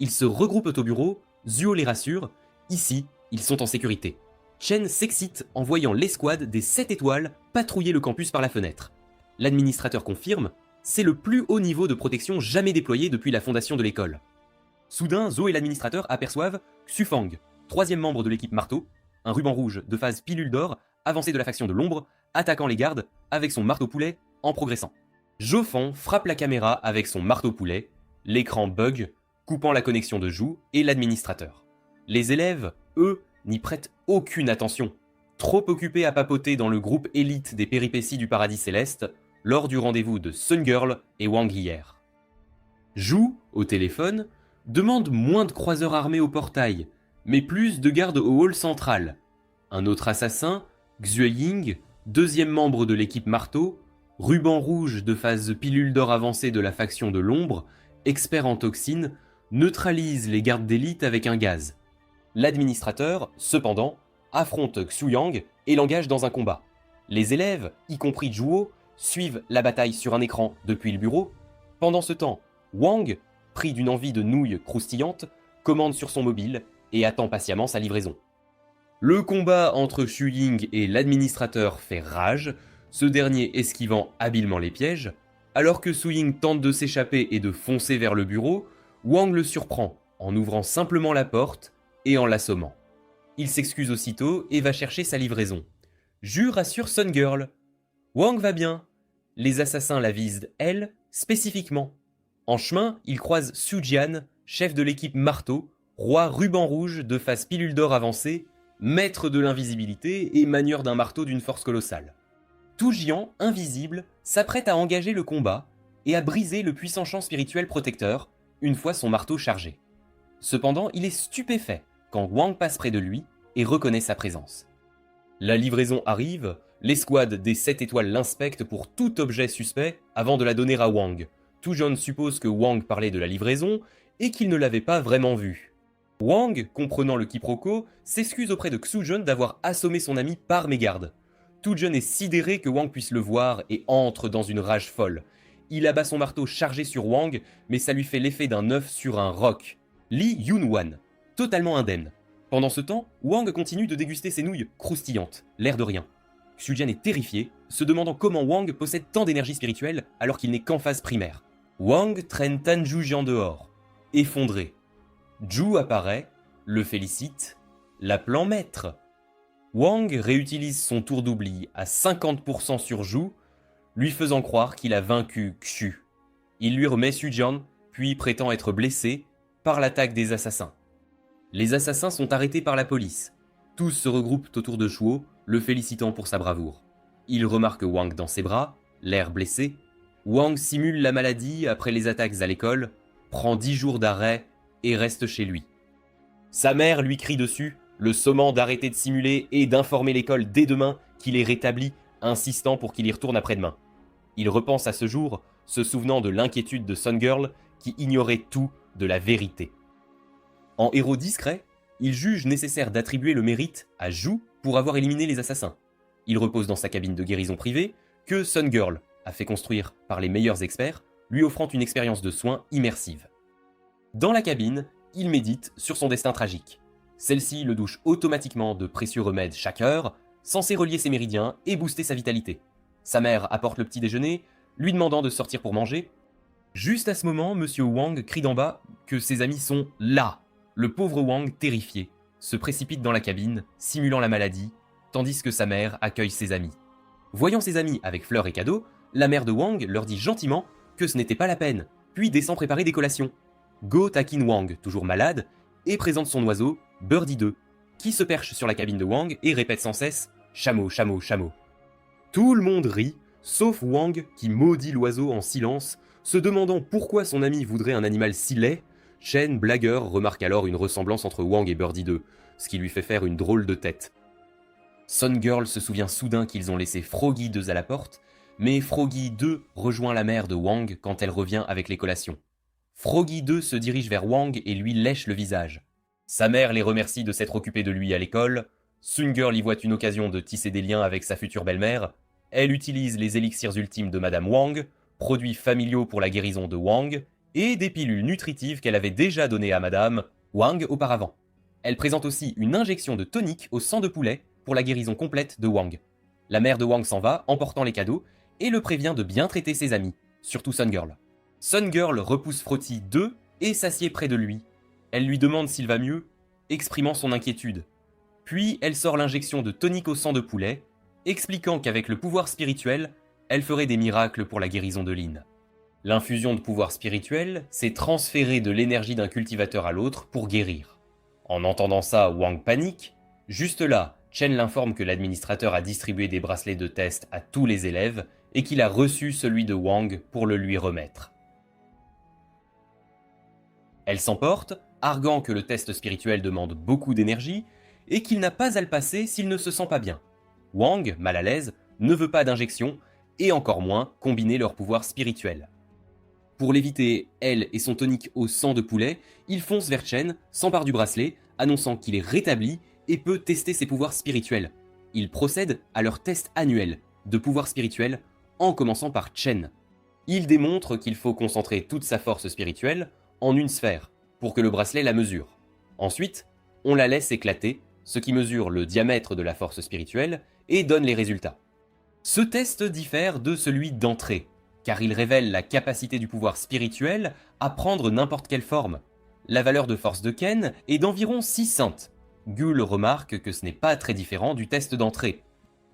S1: Ils se regroupent au bureau, Zuo les rassure, ici, ils sont en sécurité. Chen s'excite en voyant l'escouade des 7 étoiles patrouiller le campus par la fenêtre. L'administrateur confirme, c'est le plus haut niveau de protection jamais déployé depuis la fondation de l'école. Soudain, Zo et l'administrateur aperçoivent Xufang, 3e membre de l'équipe Marteau, un ruban rouge de phase pilule d'or, avancé de la faction de l'ombre, attaquant les gardes avec son marteau-poulet en progressant. Jofang frappe la caméra avec son marteau-poulet, l'écran bug, coupant la connexion de Zhu et l'administrateur. Les élèves, eux, n'y prêtent aucune attention, trop occupés à papoter dans le groupe élite des péripéties du paradis céleste lors du rendez-vous de Sun Girl et Wang hier. Zhu, au téléphone, demande moins de croiseurs armés au portail, mais plus de gardes au hall central. Un autre assassin, Xueying, 2e membre de l'équipe Marteau, ruban rouge de phase pilule d'or avancée de la faction de l'ombre, expert en toxines, neutralise les gardes d'élite avec un gaz. L'administrateur, cependant, affronte Xuyang et l'engage dans un combat. Les élèves, y compris Zhuo, suivent la bataille sur un écran depuis le bureau. Pendant ce temps, Wang, pris d'une envie de nouilles croustillantes, commande sur son mobile et attend patiemment sa livraison. Le combat entre Xuying et l'administrateur fait rage, ce dernier esquivant habilement les pièges. Alors que Xuying tente de s'échapper et de foncer vers le bureau, Wang le surprend en ouvrant simplement la porte et en l'assommant. Il s'excuse aussitôt et va chercher sa livraison. Ju rassure Sun Girl. Wang va bien. Les assassins la visent, elle, spécifiquement. En chemin, il croise Su Jian, chef de l'équipe Marteau, roi ruban rouge de phase pilule d'or avancée, maître de l'invisibilité et manieur d'un marteau d'une force colossale. Tu Jian, invisible, s'apprête à engager le combat et à briser le puissant champ spirituel protecteur, une fois son marteau chargé. Cependant, il est stupéfait quand Wang passe près de lui et reconnaît sa présence. La livraison arrive, l'escouade des 7 étoiles l'inspecte pour tout objet suspect avant de la donner à Wang. Tu Jian suppose que Wang parlait de la livraison et qu'il ne l'avait pas vraiment vue. Wang, comprenant le quiproquo, s'excuse auprès de Xu Jun d'avoir assommé son ami par mégarde. Tu Jian est sidéré que Wang puisse le voir et entre dans une rage folle. Il abat son marteau chargé sur Wang, mais ça lui fait l'effet d'un œuf sur un roc. Li Yunwan, totalement indemne. Pendant ce temps, Wang continue de déguster ses nouilles croustillantes, l'air de rien. Xu Jian est terrifié, se demandant comment Wang possède tant d'énergie spirituelle alors qu'il n'est qu'en phase primaire. Wang traîne Tanju Jian dehors, effondré. Ju apparaît, le félicite, l'appelant maître. Wang réutilise son tour d'oubli à 50% sur Ju, lui faisant croire qu'il a vaincu Xu. Il lui remet Su Jian, puis prétend être blessé par l'attaque des assassins. Les assassins sont arrêtés par la police. Tous se regroupent autour de Shuo, le félicitant pour sa bravoure. Il remarque Wang dans ses bras, l'air blessé. Wang simule la maladie après les attaques à l'école, prend 10 jours d'arrêt et reste chez lui. Sa mère lui crie dessus, le sommant d'arrêter de simuler et d'informer l'école dès demain qu'il est rétabli, insistant pour qu'il y retourne après-demain. Il repense à ce jour, se souvenant de l'inquiétude de Sun Girl qui ignorait tout de la vérité. En héros discret, il juge nécessaire d'attribuer le mérite à Ju pour avoir éliminé les assassins. Il repose dans sa cabine de guérison privée que Sun Girl a fait construire par les meilleurs experts, lui offrant une expérience de soins immersive. Dans la cabine, il médite sur son destin tragique. Celle-ci le douche automatiquement de précieux remèdes chaque heure, censés relier ses méridiens et booster sa vitalité. Sa mère apporte le petit déjeuner, lui demandant de sortir pour manger. Juste à ce moment, Monsieur Wang crie d'en bas que ses amis sont là. Le pauvre Wang, terrifié, se précipite dans la cabine, simulant la maladie, tandis que sa mère accueille ses amis. Voyant ses amis avec fleurs et cadeaux, la mère de Wang leur dit gentiment que ce n'était pas la peine, puis descend préparer des collations. Go taquine Wang, toujours malade, et présente son oiseau, Birdie 2, qui se perche sur la cabine de Wang et répète sans cesse « chameau, chameau, chameau ». Tout le monde rit, sauf Wang qui maudit l'oiseau en silence, se demandant pourquoi son ami voudrait un animal si laid. Chen, blagueur, remarque alors une ressemblance entre Wang et Birdie 2, ce qui lui fait faire une drôle de tête. Sun Girl se souvient soudain qu'ils ont laissé Froggy 2 à la porte, mais Froggy 2 rejoint la mère de Wang quand elle revient avec les collations. Froggy 2 se dirige vers Wang et lui lèche le visage. Sa mère les remercie de s'être occupés de lui à l'école. Sun Girl y voit une occasion de tisser des liens avec sa future belle-mère. Elle utilise les élixirs ultimes de Madame Wang, produits familiaux pour la guérison de Wang, et des pilules nutritives qu'elle avait déjà données à Madame Wang auparavant. Elle présente aussi une injection de tonique au sang de poulet pour la guérison complète de Wang. La mère de Wang s'en va, emportant les cadeaux, et le prévient de bien traiter ses amis, surtout Sun Girl. Sun Girl repousse Frotty 2 et s'assied près de lui. Elle lui demande s'il va mieux, exprimant son inquiétude. Puis elle sort l'injection de tonique au sang de poulet, expliquant qu'avec le pouvoir spirituel, elle ferait des miracles pour la guérison de Lin. L'infusion de pouvoir spirituel, c'est transférer de l'énergie d'un cultivateur à l'autre pour guérir. En entendant ça, Wang panique. Juste là, Chen l'informe que l'administrateur a distribué des bracelets de test à tous les élèves et qu'il a reçu celui de Wang pour le lui remettre. Elle s'emporte, arguant que le test spirituel demande beaucoup d'énergie et qu'il n'a pas à le passer s'il ne se sent pas bien. Wang, mal à l'aise, ne veut pas d'injection et encore moins combiner leur pouvoir spirituel. Pour l'éviter, elle et son tonique au sang de poulet, il fonce vers Chen, s'empare du bracelet, annonçant qu'il est rétabli et peut tester ses pouvoirs spirituels. Il procède à leur test annuel de pouvoir spirituel en commençant par Chen. Il démontre qu'il faut concentrer toute sa force spirituelle en une sphère pour que le bracelet la mesure. Ensuite, on la laisse éclater, ce qui mesure le diamètre de la force spirituelle et donne les résultats. Ce test diffère de celui d'entrée.
S2: car il révèle la capacité du pouvoir spirituel à prendre n'importe quelle forme. La valeur de force de Ken est d'environ 6 cents. Gull remarque que ce n'est pas très différent du test d'entrée.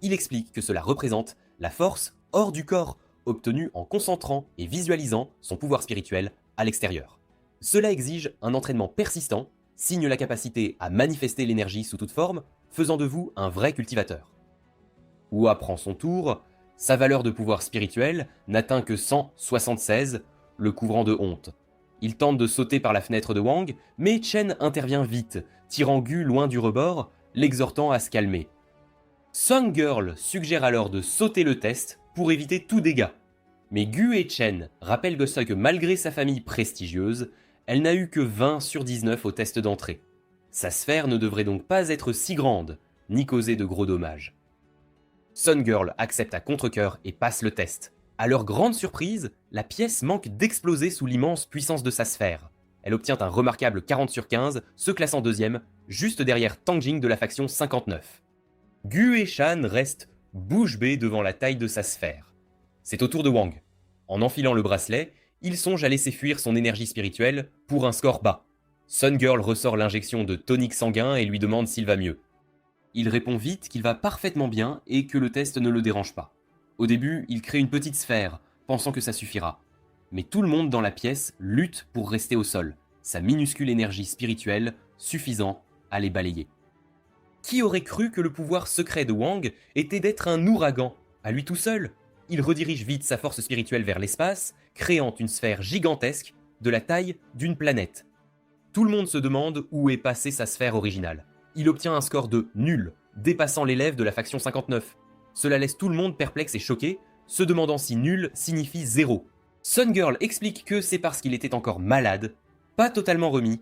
S2: Il explique que cela représente la force hors du corps, obtenue en concentrant et visualisant son pouvoir spirituel à l'extérieur. Cela exige un entraînement persistant, signe la capacité à manifester l'énergie sous toute forme, faisant de vous un vrai cultivateur. Wu apprend son tour, sa valeur de pouvoir spirituel n'atteint que 176, le couvrant de honte. Il tente de sauter par la fenêtre de Wang, mais Chen intervient vite, tirant Gu loin du rebord, l'exhortant à se calmer. Song Girl suggère alors de sauter le test pour éviter tout dégât. Mais Gu et Chen rappellent Gosok que malgré sa famille prestigieuse, elle n'a eu que 20 sur 19 au test d'entrée. Sa sphère ne devrait donc pas être si grande, ni causer de gros dommages. Sun Girl accepte à contre-cœur et passe le test. À leur grande surprise, la pièce manque d'exploser sous l'immense puissance de sa sphère. Elle obtient un remarquable 40 sur 15, se classant deuxième, juste derrière Tang Jing de la faction 59. Gu et Shan restent bouche bée devant la taille de sa sphère. C'est au tour de Wang. En enfilant le bracelet, il songe à laisser fuir son énergie spirituelle pour un score bas. Sun Girl ressort l'injection de tonique sanguin et lui demande s'il va mieux. Il répond vite qu'il va parfaitement bien et que le test ne le dérange pas. Au début, il crée une petite sphère, pensant que ça suffira. Mais tout le monde dans la pièce lutte pour rester au sol, sa minuscule énergie spirituelle suffisant à les balayer. Qui aurait cru que le pouvoir secret de Wang était d'être un ouragan, à lui tout seul? Il redirige vite sa force spirituelle vers l'espace, créant une sphère gigantesque de la taille d'une planète. Tout le monde se demande où est passée sa sphère originale. Il obtient un score de nul, dépassant l'élève de la faction 59. Cela laisse tout le monde perplexe et choqué, se demandant si nul signifie 0. Sun Girl explique que c'est parce qu'il était encore malade, pas totalement remis.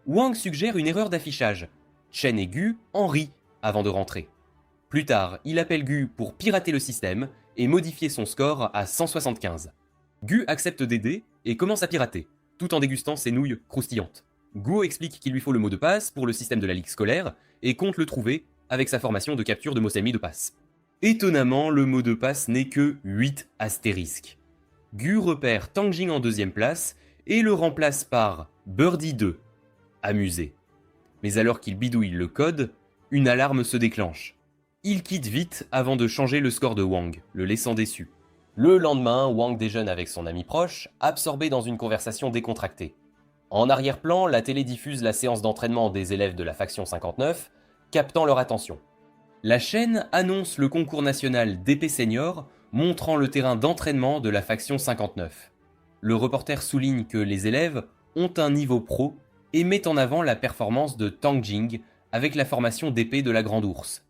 S2: Wang suggère une erreur d'affichage. Chen et Gu en rient avant de rentrer. Plus tard, il appelle Gu pour pirater le système et modifier son score à 175. Gu accepte d'aider et commence à pirater, tout en dégustant ses nouilles croustillantes. Guo explique qu'il lui faut le mot de passe pour le système de la ligue scolaire et compte le trouver avec sa formation de capture de mots de passe. Étonnamment, le mot de passe n'est que 8 astérisques. Gu repère Tang Jing en deuxième place et le remplace par Birdie 2. Amusé. Mais alors qu'il bidouille le code, une alarme se déclenche. Il quitte vite avant de changer le score de Wang, le laissant déçu. Le lendemain, Wang déjeune avec son ami proche, absorbé dans une conversation décontractée. En arrière-plan, la télé diffuse la séance d'entraînement des élèves de la faction 59, captant leur attention. La chaîne annonce le concours national d'épée senior, montrant le terrain d'entraînement de la faction 59. Le reporter souligne que les élèves ont un niveau pro et met en avant la performance de Tang Jing avec la formation d'épée de la Grande Ourse.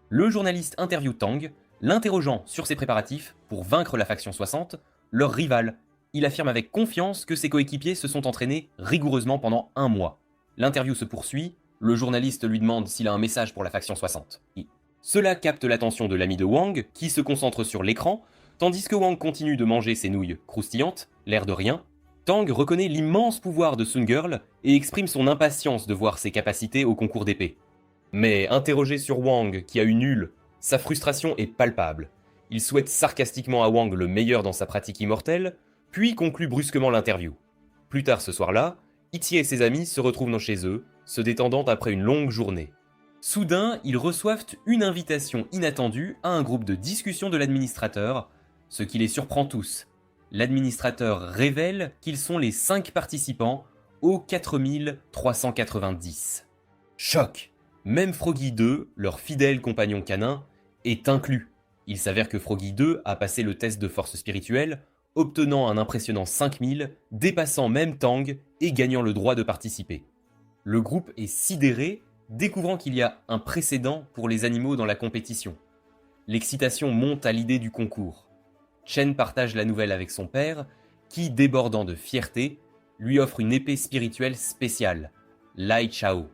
S2: Le journaliste interviewe Tang, l'interrogeant sur ses préparatifs pour vaincre la faction 60, leur rival. Il affirme avec confiance que ses coéquipiers se sont entraînés rigoureusement pendant 1 mois. L'interview se poursuit, le journaliste lui demande s'il a un message pour la faction 60. Cela capte l'attention de l'ami de Wang, qui se concentre sur l'écran, tandis que Wang continue de manger ses nouilles croustillantes, l'air de rien. Tang reconnaît l'immense pouvoir de Sun Girl et exprime son impatience de voir ses capacités au concours d'épée. Mais interrogé sur Wang, qui a eu nul, sa frustration est palpable. Il souhaite sarcastiquement à Wang le meilleur dans sa pratique immortelle, puis conclut brusquement l'interview. Plus tard ce soir-là, Itie et ses amis se retrouvent chez eux, se détendant après une longue journée. Soudain, ils reçoivent une invitation inattendue à un groupe de discussion de l'administrateur, ce qui les surprend tous. L'administrateur révèle qu'ils sont les 5 participants aux 4390. Choc! Même Froggy 2, leur fidèle compagnon canin, est inclus. Il s'avère que Froggy 2 a passé le test de force spirituelle, obtenant un impressionnant 5000, dépassant même Tang et gagnant le droit de participer. Le groupe est sidéré, découvrant qu'il y a un précédent pour les animaux dans la compétition. L'excitation monte à l'idée du concours. Chen partage la nouvelle avec son père, qui, débordant de fierté, lui offre une épée spirituelle spéciale, Lai Chao.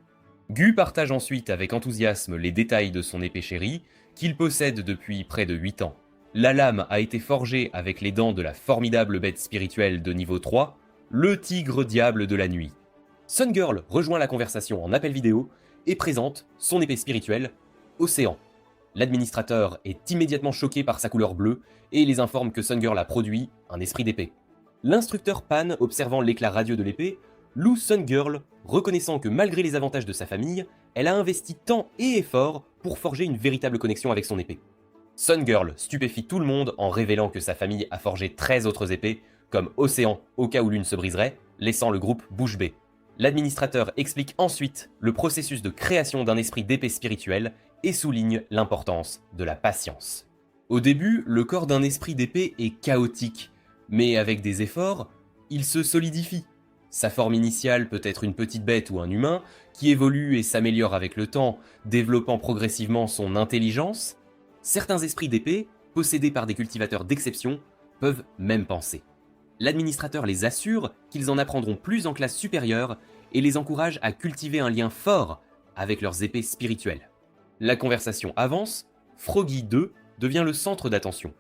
S2: Gu partage ensuite avec enthousiasme les détails de son épée chérie, qu'il possède depuis près de 8 ans. La lame a été forgée avec les dents de la formidable bête spirituelle de niveau 3, le tigre diable de la nuit. Sun Girl rejoint la conversation en appel vidéo et présente son épée spirituelle, Océan.
S1: L'administrateur est immédiatement choqué par sa couleur bleue et les informe que Sun Girl a produit un esprit d'épée. L'instructeur Pan, observant l'éclat radieux de l'épée, loue Sun Girl, reconnaissant que malgré les avantages de sa famille, elle a investi temps et effort pour forger une véritable connexion avec son épée. Sun Girl stupéfie tout le monde en révélant que sa famille a forgé 13 autres épées, comme Océan au cas où l'une se briserait, laissant le groupe bouche bée. L'administrateur explique ensuite le processus de création d'un esprit d'épée spirituelle et souligne l'importance de la patience. Au début, le corps d'un esprit d'épée est chaotique, mais avec des efforts, il se solidifie. Sa forme initiale peut être une petite bête ou un humain, qui évolue et s'améliore avec le temps, développant progressivement son intelligence. Certains esprits d'épée, possédés par des cultivateurs d'exception, peuvent même penser. L'administrateur les assure qu'ils en apprendront plus en classe supérieure et les encourage à cultiver un lien fort avec leurs épées spirituelles. La conversation avance, Froggy 2 devient le centre d'attention.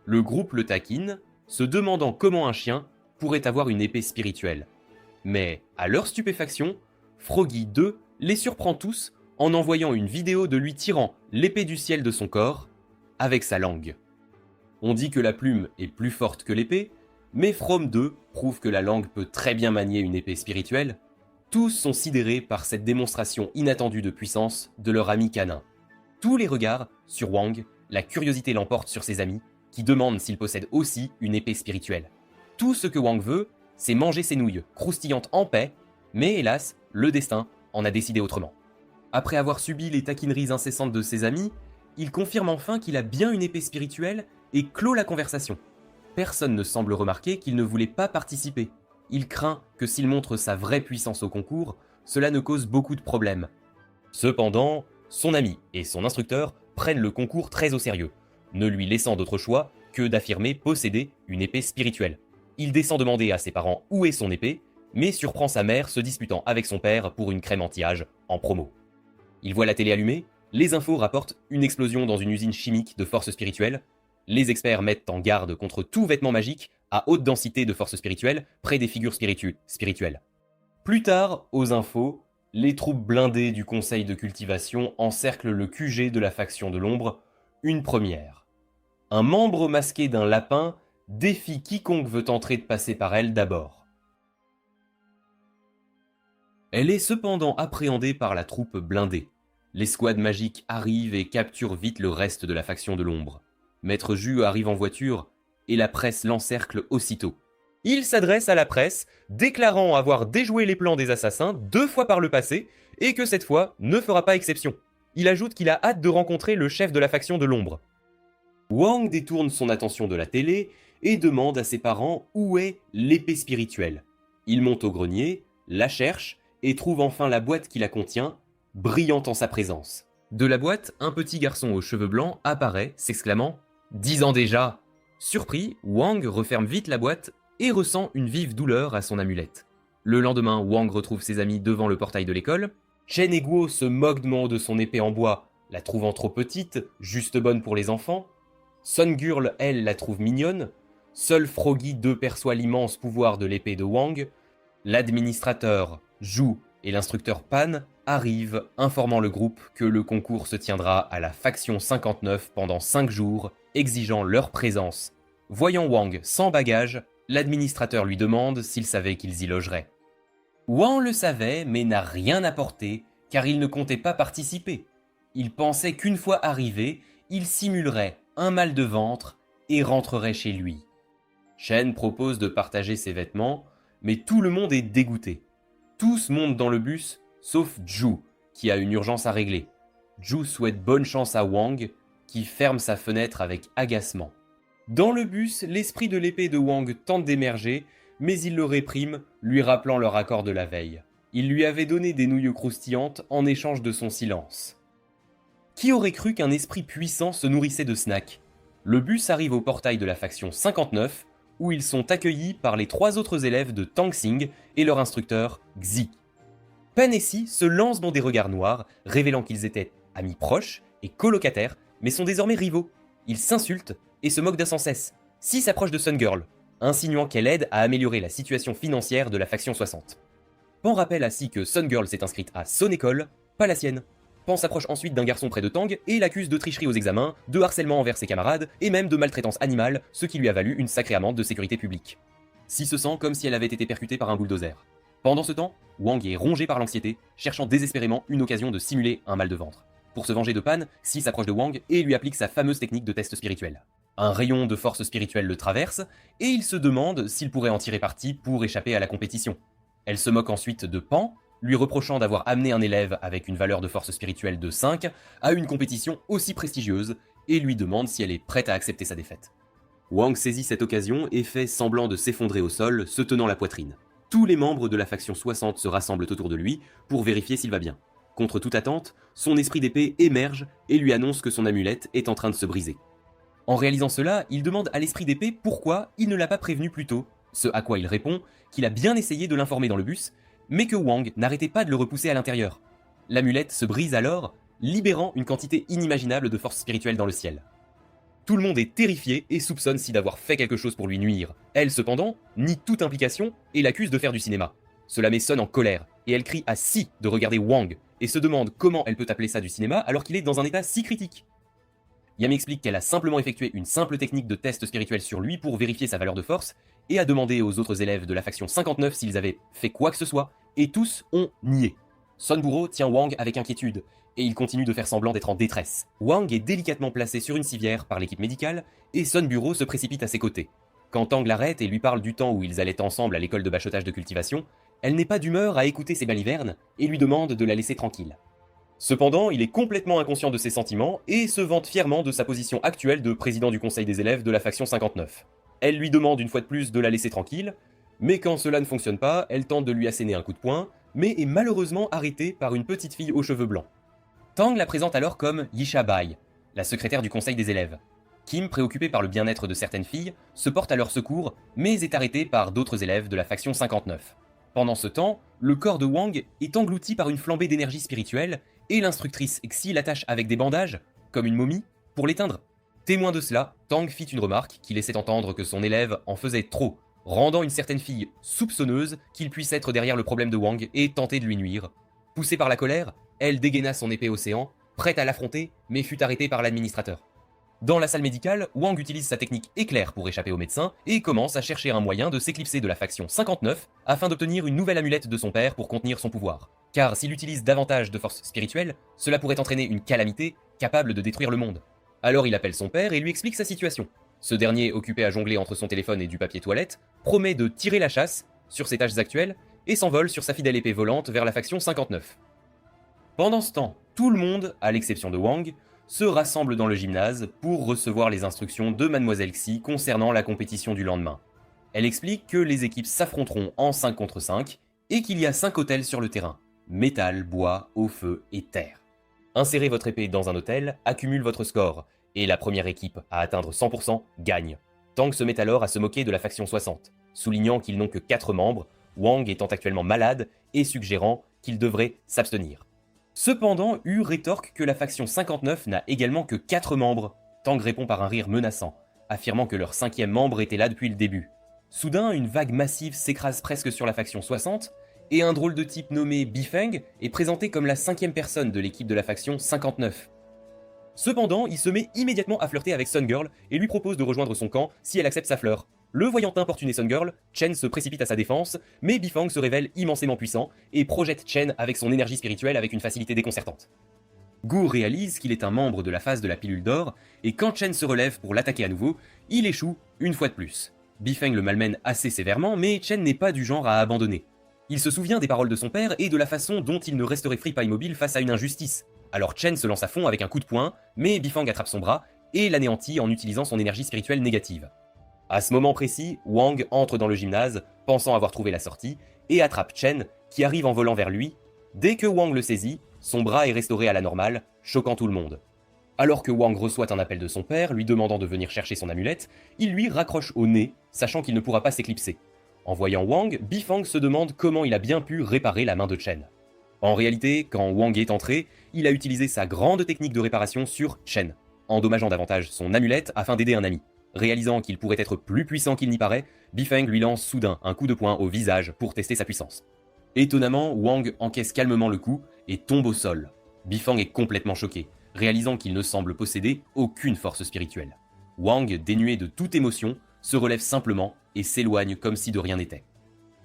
S1: Le groupe le taquine, se demandant comment un chien pourrait avoir une épée spirituelle. Mais, à leur stupéfaction, Froggy 2 les surprend tous en envoyant une vidéo de lui tirant l'épée du ciel de son corps avec sa langue. On dit que la plume est plus forte que l'épée, mais From 2 prouve que la langue peut très bien manier une épée spirituelle. Tous sont sidérés par cette démonstration inattendue de puissance de leur ami canin. Tous les regards sur Wang, la curiosité l'emporte sur ses amis, qui demandent s'il possède aussi une épée spirituelle. Tout ce que Wang veut, c'est manger ses nouilles croustillantes en paix, mais hélas, le destin en a décidé autrement. Après avoir subi les taquineries incessantes de ses amis, il confirme enfin qu'il a bien une épée spirituelle et clôt la conversation. Personne ne semble remarquer qu'il ne voulait pas participer. Il craint que s'il montre sa vraie puissance au concours, cela ne cause beaucoup de problèmes. Cependant, son ami et son instructeur prennent le concours très au sérieux, ne lui laissant d'autre choix que d'affirmer posséder une épée spirituelle. Il descend demander à ses parents où est son épée, mais surprend sa mère se disputant avec son père pour une crème anti-âge en promo. Il voit la télé allumée, les infos rapportent une explosion dans une usine chimique de force spirituelle. Les experts mettent en garde contre tout vêtement magique à haute densité de force spirituelle près des figures spirituelles. Plus tard, aux infos, les troupes blindées du conseil de cultivation encerclent le QG de la faction de l'ombre, une première. Un membre masqué d'un lapin défie quiconque veut tenter de passer par elle d'abord. Elle est cependant appréhendée par la troupe blindée. L'escouade magique arrive et capture vite le reste de la faction de l'ombre. Maître Jus arrive en voiture et la presse l'encercle aussitôt. Il s'adresse à la presse, déclarant avoir déjoué les plans des assassins 2 fois par le passé et que cette fois ne fera pas exception. Il ajoute qu'il a hâte de rencontrer le chef de la faction de l'ombre. Wang détourne son attention de la télé et demande à ses parents où est l'épée spirituelle. Il monte au grenier, la cherche et trouve enfin la boîte qui la contient, brillante en sa présence. De la boîte, un petit garçon aux cheveux blancs apparaît, s'exclamant « 10 ans déjà !» Surpris, Wang referme vite la boîte et ressent une vive douleur à son amulette. Le lendemain, Wang retrouve ses amis devant le portail de l'école. Chen et Guo se moquent de son épée en bois, la trouvant trop petite, juste bonne pour les enfants. Sun Girl, elle, la trouve mignonne. Seul Froggy 2 perçoit l'immense pouvoir de l'épée de Wang. L'administrateur, Zhu et l'instructeur Pan arrivent, informant le groupe que le concours se tiendra à la faction 59 pendant 5 jours, exigeant leur présence. Voyant Wang sans bagage, l'administrateur lui demande s'il savait qu'ils y logeraient. Wang le savait, mais n'a rien apporté, car il ne comptait pas participer. Il pensait qu'une fois arrivé, il simulerait un mal de ventre et rentrerait chez lui. Shen propose de partager ses vêtements, mais tout le monde est dégoûté. Tous montent dans le bus, sauf Zhu, qui a une urgence à régler. Zhu souhaite bonne chance à Wang, qui ferme sa fenêtre avec agacement. Dans le bus, l'esprit de l'épée de Wang tente d'émerger, mais il le réprime, lui rappelant leur accord de la veille. Il lui avait donné des nouilles croustillantes en échange de son silence. Qui aurait cru qu'un esprit puissant se nourrissait de snacks ? Le bus arrive au portail de la faction 59, où ils sont accueillis par les 3 autres élèves de Tang Xing et leur instructeur Xi. Pan et Si se lancent dans des regards noirs, révélant qu'ils étaient amis proches et colocataires, mais sont désormais rivaux. Ils s'insultent et se moquent d'un sans cesse. Si s'approche de Sun Girl, insinuant qu'elle aide à améliorer la situation financière de la faction 60. Pan rappelle à Si que Sun Girl s'est inscrite à son école, pas la sienne. Pan s'approche ensuite d'un garçon près de Tang et l'accuse de tricherie aux examens, de harcèlement envers ses camarades et même de maltraitance animale, ce qui lui a valu une sacrée amende de sécurité publique. Si se sent comme si elle avait été percutée par un bulldozer. Pendant ce temps, Wang est rongé par l'anxiété, cherchant désespérément une occasion de simuler un mal de ventre. Pour se venger de Pan, Si s'approche de Wang et lui applique sa fameuse technique de test spirituel. Un rayon de force spirituelle le traverse, et il se demande s'il pourrait en tirer parti pour échapper à la compétition. Elle se moque ensuite de Pan, lui reprochant d'avoir amené un élève avec une valeur de force spirituelle de 5 à une compétition aussi prestigieuse, et lui demande si elle est prête à accepter sa défaite. Wang saisit cette occasion et fait semblant de s'effondrer au sol, se tenant la poitrine. Tous les membres de la faction 60 se rassemblent autour de lui pour vérifier s'il va bien. Contre toute attente, son esprit d'épée émerge et lui annonce que son amulette est en train de se briser. En réalisant cela, il demande à l'esprit d'épée pourquoi il ne l'a pas prévenu plus tôt, ce à quoi il répond qu'il a bien essayé de l'informer dans le bus, mais que Wang n'arrêtait pas de le repousser à l'intérieur. L'amulette se brise alors, libérant une quantité inimaginable de force spirituelle dans le ciel. Tout le monde est terrifié et soupçonne Si d'avoir fait quelque chose pour lui nuire. Elle, cependant, nie toute implication et l'accuse de faire du cinéma. Cela met Sun en colère, et elle crie à Si de regarder Wang, et se demande comment elle peut appeler ça du cinéma alors qu'il est dans un état si critique. Yami explique qu'elle a simplement effectué une simple technique de test spirituel sur lui pour vérifier sa valeur de force, et a demandé aux autres élèves de la faction 59 s'ils avaient fait quoi que ce soit, et tous ont nié. Son Buro tient Wang avec inquiétude, et il continue de faire semblant d'être en détresse. Wang est délicatement placé sur une civière par l'équipe médicale, et Son Buro se précipite à ses côtés. Quand Tang l'arrête et lui parle du temps où ils allaient ensemble à l'école de bachotage de cultivation, elle n'est pas d'humeur à écouter ses balivernes, et lui demande de la laisser tranquille. Cependant, il est complètement inconscient de ses sentiments et se vante fièrement de sa position actuelle de président du conseil des élèves de la faction 59. Elle lui demande une fois de plus de la laisser tranquille, mais quand cela ne fonctionne pas, elle tente de lui asséner un coup de poing, mais est malheureusement arrêtée par une petite fille aux cheveux blancs. Tang la présente alors comme Yisha Bai, la secrétaire du conseil des élèves. Kim, préoccupé par le bien-être de certaines filles, se porte à leur secours, mais est arrêté par d'autres élèves de la faction 59. Pendant ce temps, le corps de Wang est englouti par une flambée d'énergie spirituelle, et l'instructrice Xi l'attache avec des bandages, comme une momie, pour l'éteindre. Témoin de cela, Tang fit une remarque qui laissait entendre que son élève en faisait trop, rendant une certaine fille soupçonneuse qu'il puisse être derrière le problème de Wang et tenter de lui nuire. Poussée par la colère, elle dégaina son épée océan, prête à l'affronter, mais fut arrêtée par l'administrateur. Dans la salle médicale, Wang utilise sa technique éclair pour échapper au médecin et commence à chercher un moyen de s'éclipser de la faction 59 afin d'obtenir une nouvelle amulette de son père pour contenir son pouvoir. Car s'il utilise davantage de force spirituelle, cela pourrait entraîner une calamité capable de détruire le monde. Alors il appelle son père et lui explique sa situation. Ce dernier, occupé à jongler entre son téléphone et du papier toilette, promet de tirer la chasse sur ses tâches actuelles et s'envole sur sa fidèle épée volante vers la faction 59. Pendant ce temps, tout le monde, à l'exception de Wang, se rassemble dans le gymnase pour recevoir les instructions de Mademoiselle Xi concernant la compétition du lendemain. Elle explique que les équipes s'affronteront en 5 contre 5 et qu'il y a 5 hôtels sur le terrain. Métal, bois, eau, feu et terre. Insérez votre épée dans un hôtel, accumule votre score, et la première équipe à atteindre 100% gagne. Tang se met alors à se moquer de la faction 60, soulignant qu'ils n'ont que 4 membres, Wang étant actuellement malade et suggérant qu'ils devraient s'abstenir. Cependant, Yu rétorque que la faction 59 n'a également que 4 membres. Tang répond par un rire menaçant, affirmant que leur 5e membre était là depuis le début. Soudain, une vague massive s'écrase presque sur la faction 60, et un drôle de type nommé Bifeng est présenté comme la 5e personne de l'équipe de la faction 59. Cependant, il se met immédiatement à flirter avec Sun Girl et lui propose de rejoindre son camp si elle accepte sa fleur. Le voyant importuner Sun Girl, Chen se précipite à sa défense, mais Bifeng se révèle immensément puissant et projette Chen avec son énergie spirituelle avec une facilité déconcertante. Gu réalise qu'il est un membre de la phase de la pilule d'or, et quand Chen se relève pour l'attaquer à nouveau, il échoue une fois de plus. Bifeng le malmène assez sévèrement, mais Chen n'est pas du genre à abandonner. Il se souvient des paroles de son père et de la façon dont il ne resterait pas immobile face à une injustice. Alors Chen se lance à fond avec un coup de poing, mais Bifeng attrape son bras et l'anéantit en utilisant son énergie spirituelle négative. À ce moment précis, Wang entre dans le gymnase, pensant avoir trouvé la sortie, et attrape Chen, qui arrive en volant vers lui. Dès que Wang le saisit, son bras est restauré à la normale, choquant tout le monde. Alors que Wang reçoit un appel de son père, lui demandant de venir chercher son amulette, il lui raccroche au nez, sachant qu'il ne pourra pas s'éclipser. En voyant Wang, Bifeng se demande comment il a bien pu réparer la main de Chen. En réalité, quand Wang est entré, il a utilisé sa grande technique de réparation sur Chen, endommageant davantage son amulette afin d'aider un ami. Réalisant qu'il pourrait être plus puissant qu'il n'y paraît, Bifeng lui lance soudain un coup de poing au visage pour tester sa puissance. Étonnamment, Wang encaisse calmement le coup et tombe au sol.
S2: Bifang est complètement choqué, réalisant qu'il ne semble posséder aucune force spirituelle. Wang, dénué de toute émotion, se relève simplement et s'éloigne comme si de rien n'était.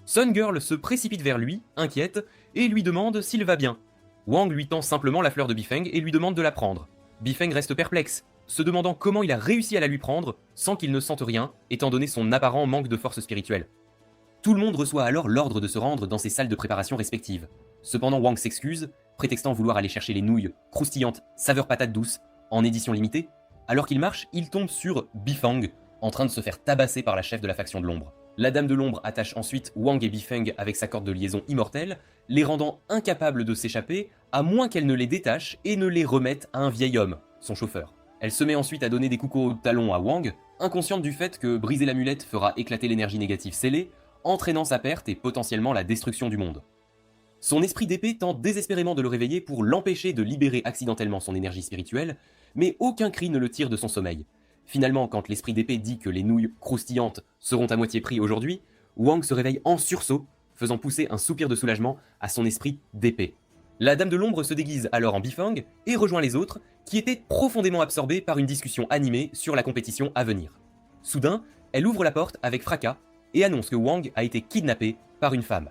S2: Sun Girl se précipite vers lui, inquiète, et lui demande s'il va bien. Wang lui tend simplement la fleur de Bifeng et lui demande de la prendre. Bifeng reste perplexe, se demandant comment il a réussi à la lui prendre sans qu'il ne sente rien, étant donné son apparent manque de force spirituelle. Tout le monde reçoit alors l'ordre de se rendre dans ses salles de préparation respectives. Cependant, Wang s'excuse, prétextant vouloir aller chercher les nouilles croustillantes saveur patate douce en édition limitée. Alors qu'il marche, il tombe sur Bifang, en train de se faire tabasser par la chef de la faction de l'ombre. La Dame de l'ombre attache ensuite Wang et Bifeng avec sa corde de liaison immortelle, les rendant incapables de s'échapper, à moins qu'elle ne les détache et ne les remette à un vieil homme, son chauffeur. Elle se met ensuite à donner des coups au talon à Wang, inconsciente du fait que briser l'amulette fera éclater l'énergie négative scellée, entraînant sa perte et potentiellement la destruction du monde. Son esprit d'épée tente désespérément de le réveiller pour l'empêcher de libérer accidentellement son énergie spirituelle, mais aucun cri ne le tire de son sommeil. Finalement, quand l'esprit d'épée dit que les nouilles croustillantes seront à moitié prix aujourd'hui, Wang se réveille en sursaut, faisant pousser un soupir de soulagement à son esprit d'épée. La Dame de l'ombre se déguise alors en Bifang et rejoint les autres, qui étaient profondément absorbés par une discussion animée sur la compétition à venir. Soudain, elle ouvre la porte avec fracas et annonce que Wang a été kidnappé par une femme.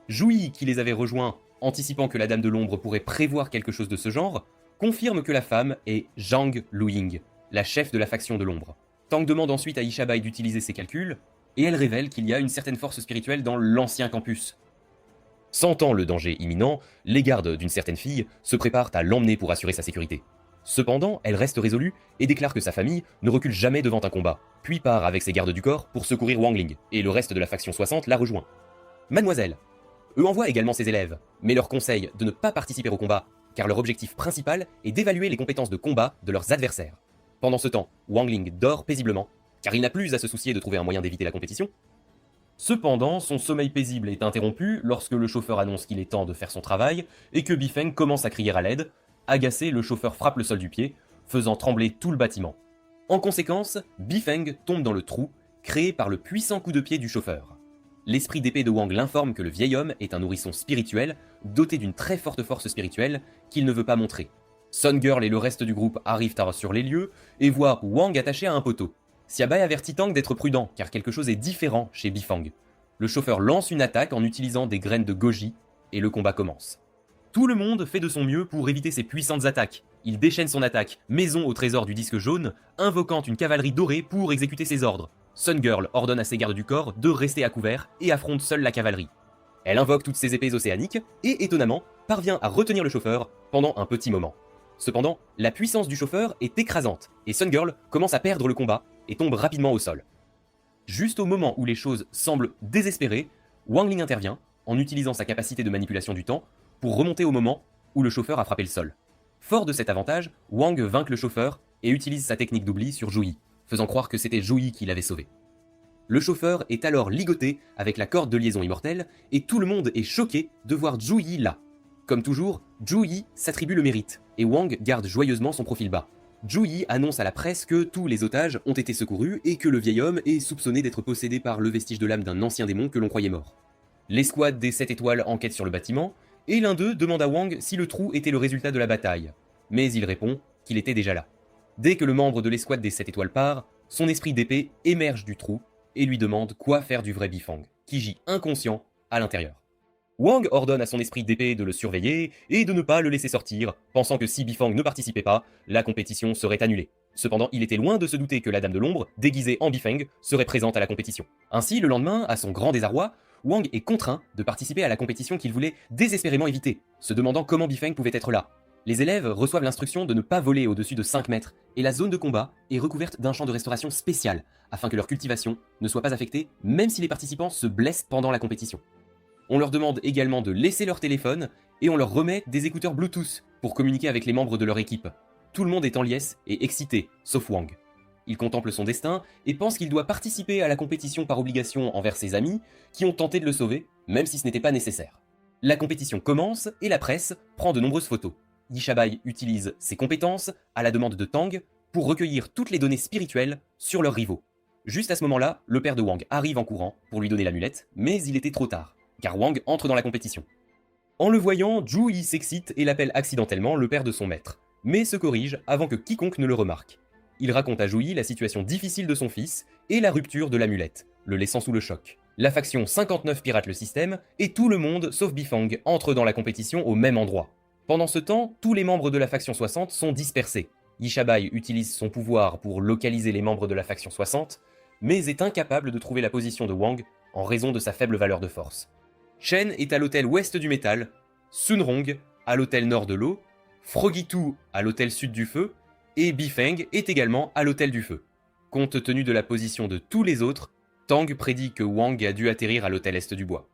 S2: Jouyi, qui les avait rejoints, anticipant que la Dame de l'ombre pourrait prévoir quelque chose de ce genre, confirme que la femme est Zhang Luing, la chef de la faction de l'ombre. Tang demande ensuite à Ishabai d'utiliser ses calculs, et elle révèle qu'il y a une certaine force spirituelle dans l'ancien campus. Sentant le danger imminent, les gardes d'une certaine fille se préparent à l'emmener pour assurer sa sécurité. Cependant, elle reste résolue et déclare que sa famille ne recule jamais devant un combat, puis part avec ses gardes du corps pour secourir Wang Ling, et le reste de la faction 60 la rejoint. Mademoiselle. Eux envoient également ses élèves, mais leur conseille de ne pas participer au combat, car leur objectif principal est d'évaluer les compétences de combat de leurs adversaires. Pendant ce temps, Wang Ling dort paisiblement, car il n'a plus à se soucier de trouver un moyen d'éviter la compétition. Cependant, son sommeil paisible est interrompu lorsque le chauffeur annonce qu'il est temps de faire son travail et que Bifeng commence à crier à l'aide. Agacé, le chauffeur frappe le sol du pied, faisant trembler tout le bâtiment. En conséquence, Bifeng tombe dans le trou créé par le puissant coup de pied du chauffeur. L'esprit d'épée de Wang l'informe que le vieil homme est un nourrisson spirituel, doté d'une très forte force spirituelle qu'il ne veut pas montrer. Sun Girl et le reste du groupe arrivent sur les lieux et voient Wang attaché à un poteau. Xiabai avertit Tang d'être prudent car quelque chose est différent chez Bifang. Le chauffeur lance une attaque en utilisant des graines de goji et le combat commence. Tout le monde fait de son mieux pour éviter ces puissantes attaques. Il déchaîne son attaque, maison au trésor du disque jaune, invoquant une cavalerie dorée pour exécuter ses ordres. Sun Girl ordonne à ses gardes du corps de rester à couvert et affronte seule la cavalerie. Elle invoque toutes ses épées océaniques et, étonnamment, parvient à retenir le chauffeur pendant un petit moment. Cependant, la puissance du chauffeur est écrasante et Sun Girl commence à perdre le combat et tombe rapidement au sol. Juste au moment où les choses semblent désespérées, Wang Ling intervient en utilisant sa capacité de manipulation du temps pour remonter au moment où le chauffeur a frappé le sol. Fort de cet avantage, Wang vainc le chauffeur et utilise sa technique d'oubli sur Jouyi, faisant croire que c'était Jouyi qui l'avait sauvé. Le chauffeur est alors ligoté avec la corde de liaison immortelle et tout le monde est choqué de voir Jouyi là. Comme toujours, Jouyi s'attribue le mérite et Wang garde joyeusement son profil bas. Jouyi annonce à la presse que tous les otages ont été secourus et que le vieil homme est soupçonné d'être possédé par le vestige de l'âme d'un ancien démon que l'on croyait mort. L'escouade des 7 étoiles enquête sur le bâtiment, et l'un d'eux demande à Wang si le trou était le résultat de la bataille, mais il répond qu'il était déjà là. Dès que le membre de l'escouade des 7 étoiles part, son esprit d'épée émerge du trou et lui demande quoi faire du vrai Bifang, qui gît inconscient à l'intérieur. Wang ordonne à son esprit d'épée de le surveiller et de ne pas le laisser sortir, pensant que si Bifang ne participait pas, la compétition serait annulée. Cependant, il était loin de se douter que la Dame de l'ombre, déguisée en Bifang, serait présente à la compétition. Ainsi, le lendemain, à son grand désarroi, Wang est contraint de participer à la compétition qu'il voulait désespérément éviter, se demandant comment Bifang pouvait être là. Les élèves reçoivent l'instruction de ne pas voler au-dessus de 5 mètres, et la zone de combat est recouverte d'un champ de restauration spécial, afin que leur cultivation ne soit pas affectée, même si les participants se blessent pendant la compétition. On leur demande également de laisser leur téléphone, et on leur remet des écouteurs Bluetooth pour communiquer avec les membres de leur équipe. Tout le monde est en liesse et excité, sauf Wang. Il contemple son destin et pense qu'il doit participer à la compétition par obligation envers ses amis qui ont tenté de le sauver, même si ce n'était pas nécessaire. La compétition commence et la presse prend de nombreuses photos. Yishabai utilise ses compétences, à la demande de Tang, pour recueillir toutes les données spirituelles sur leurs rivaux. Juste à ce moment-là, le père de Wang arrive en courant pour lui donner l'amulette, mais il était trop tard, car Wang entre dans la compétition.
S1: En le voyant, Ju Yi s'excite et l'appelle accidentellement le père de son maître, mais se corrige avant que quiconque ne le remarque. Il raconte à Ju Yi la situation difficile de son fils et la rupture de l'amulette, le laissant sous le choc. La faction 59 pirate le système et tout le monde, sauf Bifang, entre dans la compétition au même endroit. Pendant ce temps, tous les membres de la faction 60 sont dispersés. Yishabai utilise son pouvoir pour localiser les membres de la faction 60, mais est incapable de trouver la position de Wang en raison de sa faible valeur de force. Chen est à l'hôtel ouest du métal, Sunrong à l'hôtel nord de l'eau, Frogitu à l'hôtel sud du feu, et Bifeng est également à l'hôtel du feu. Compte tenu de la position de tous les autres, Tang prédit que Wang a dû atterrir à l'hôtel est du bois.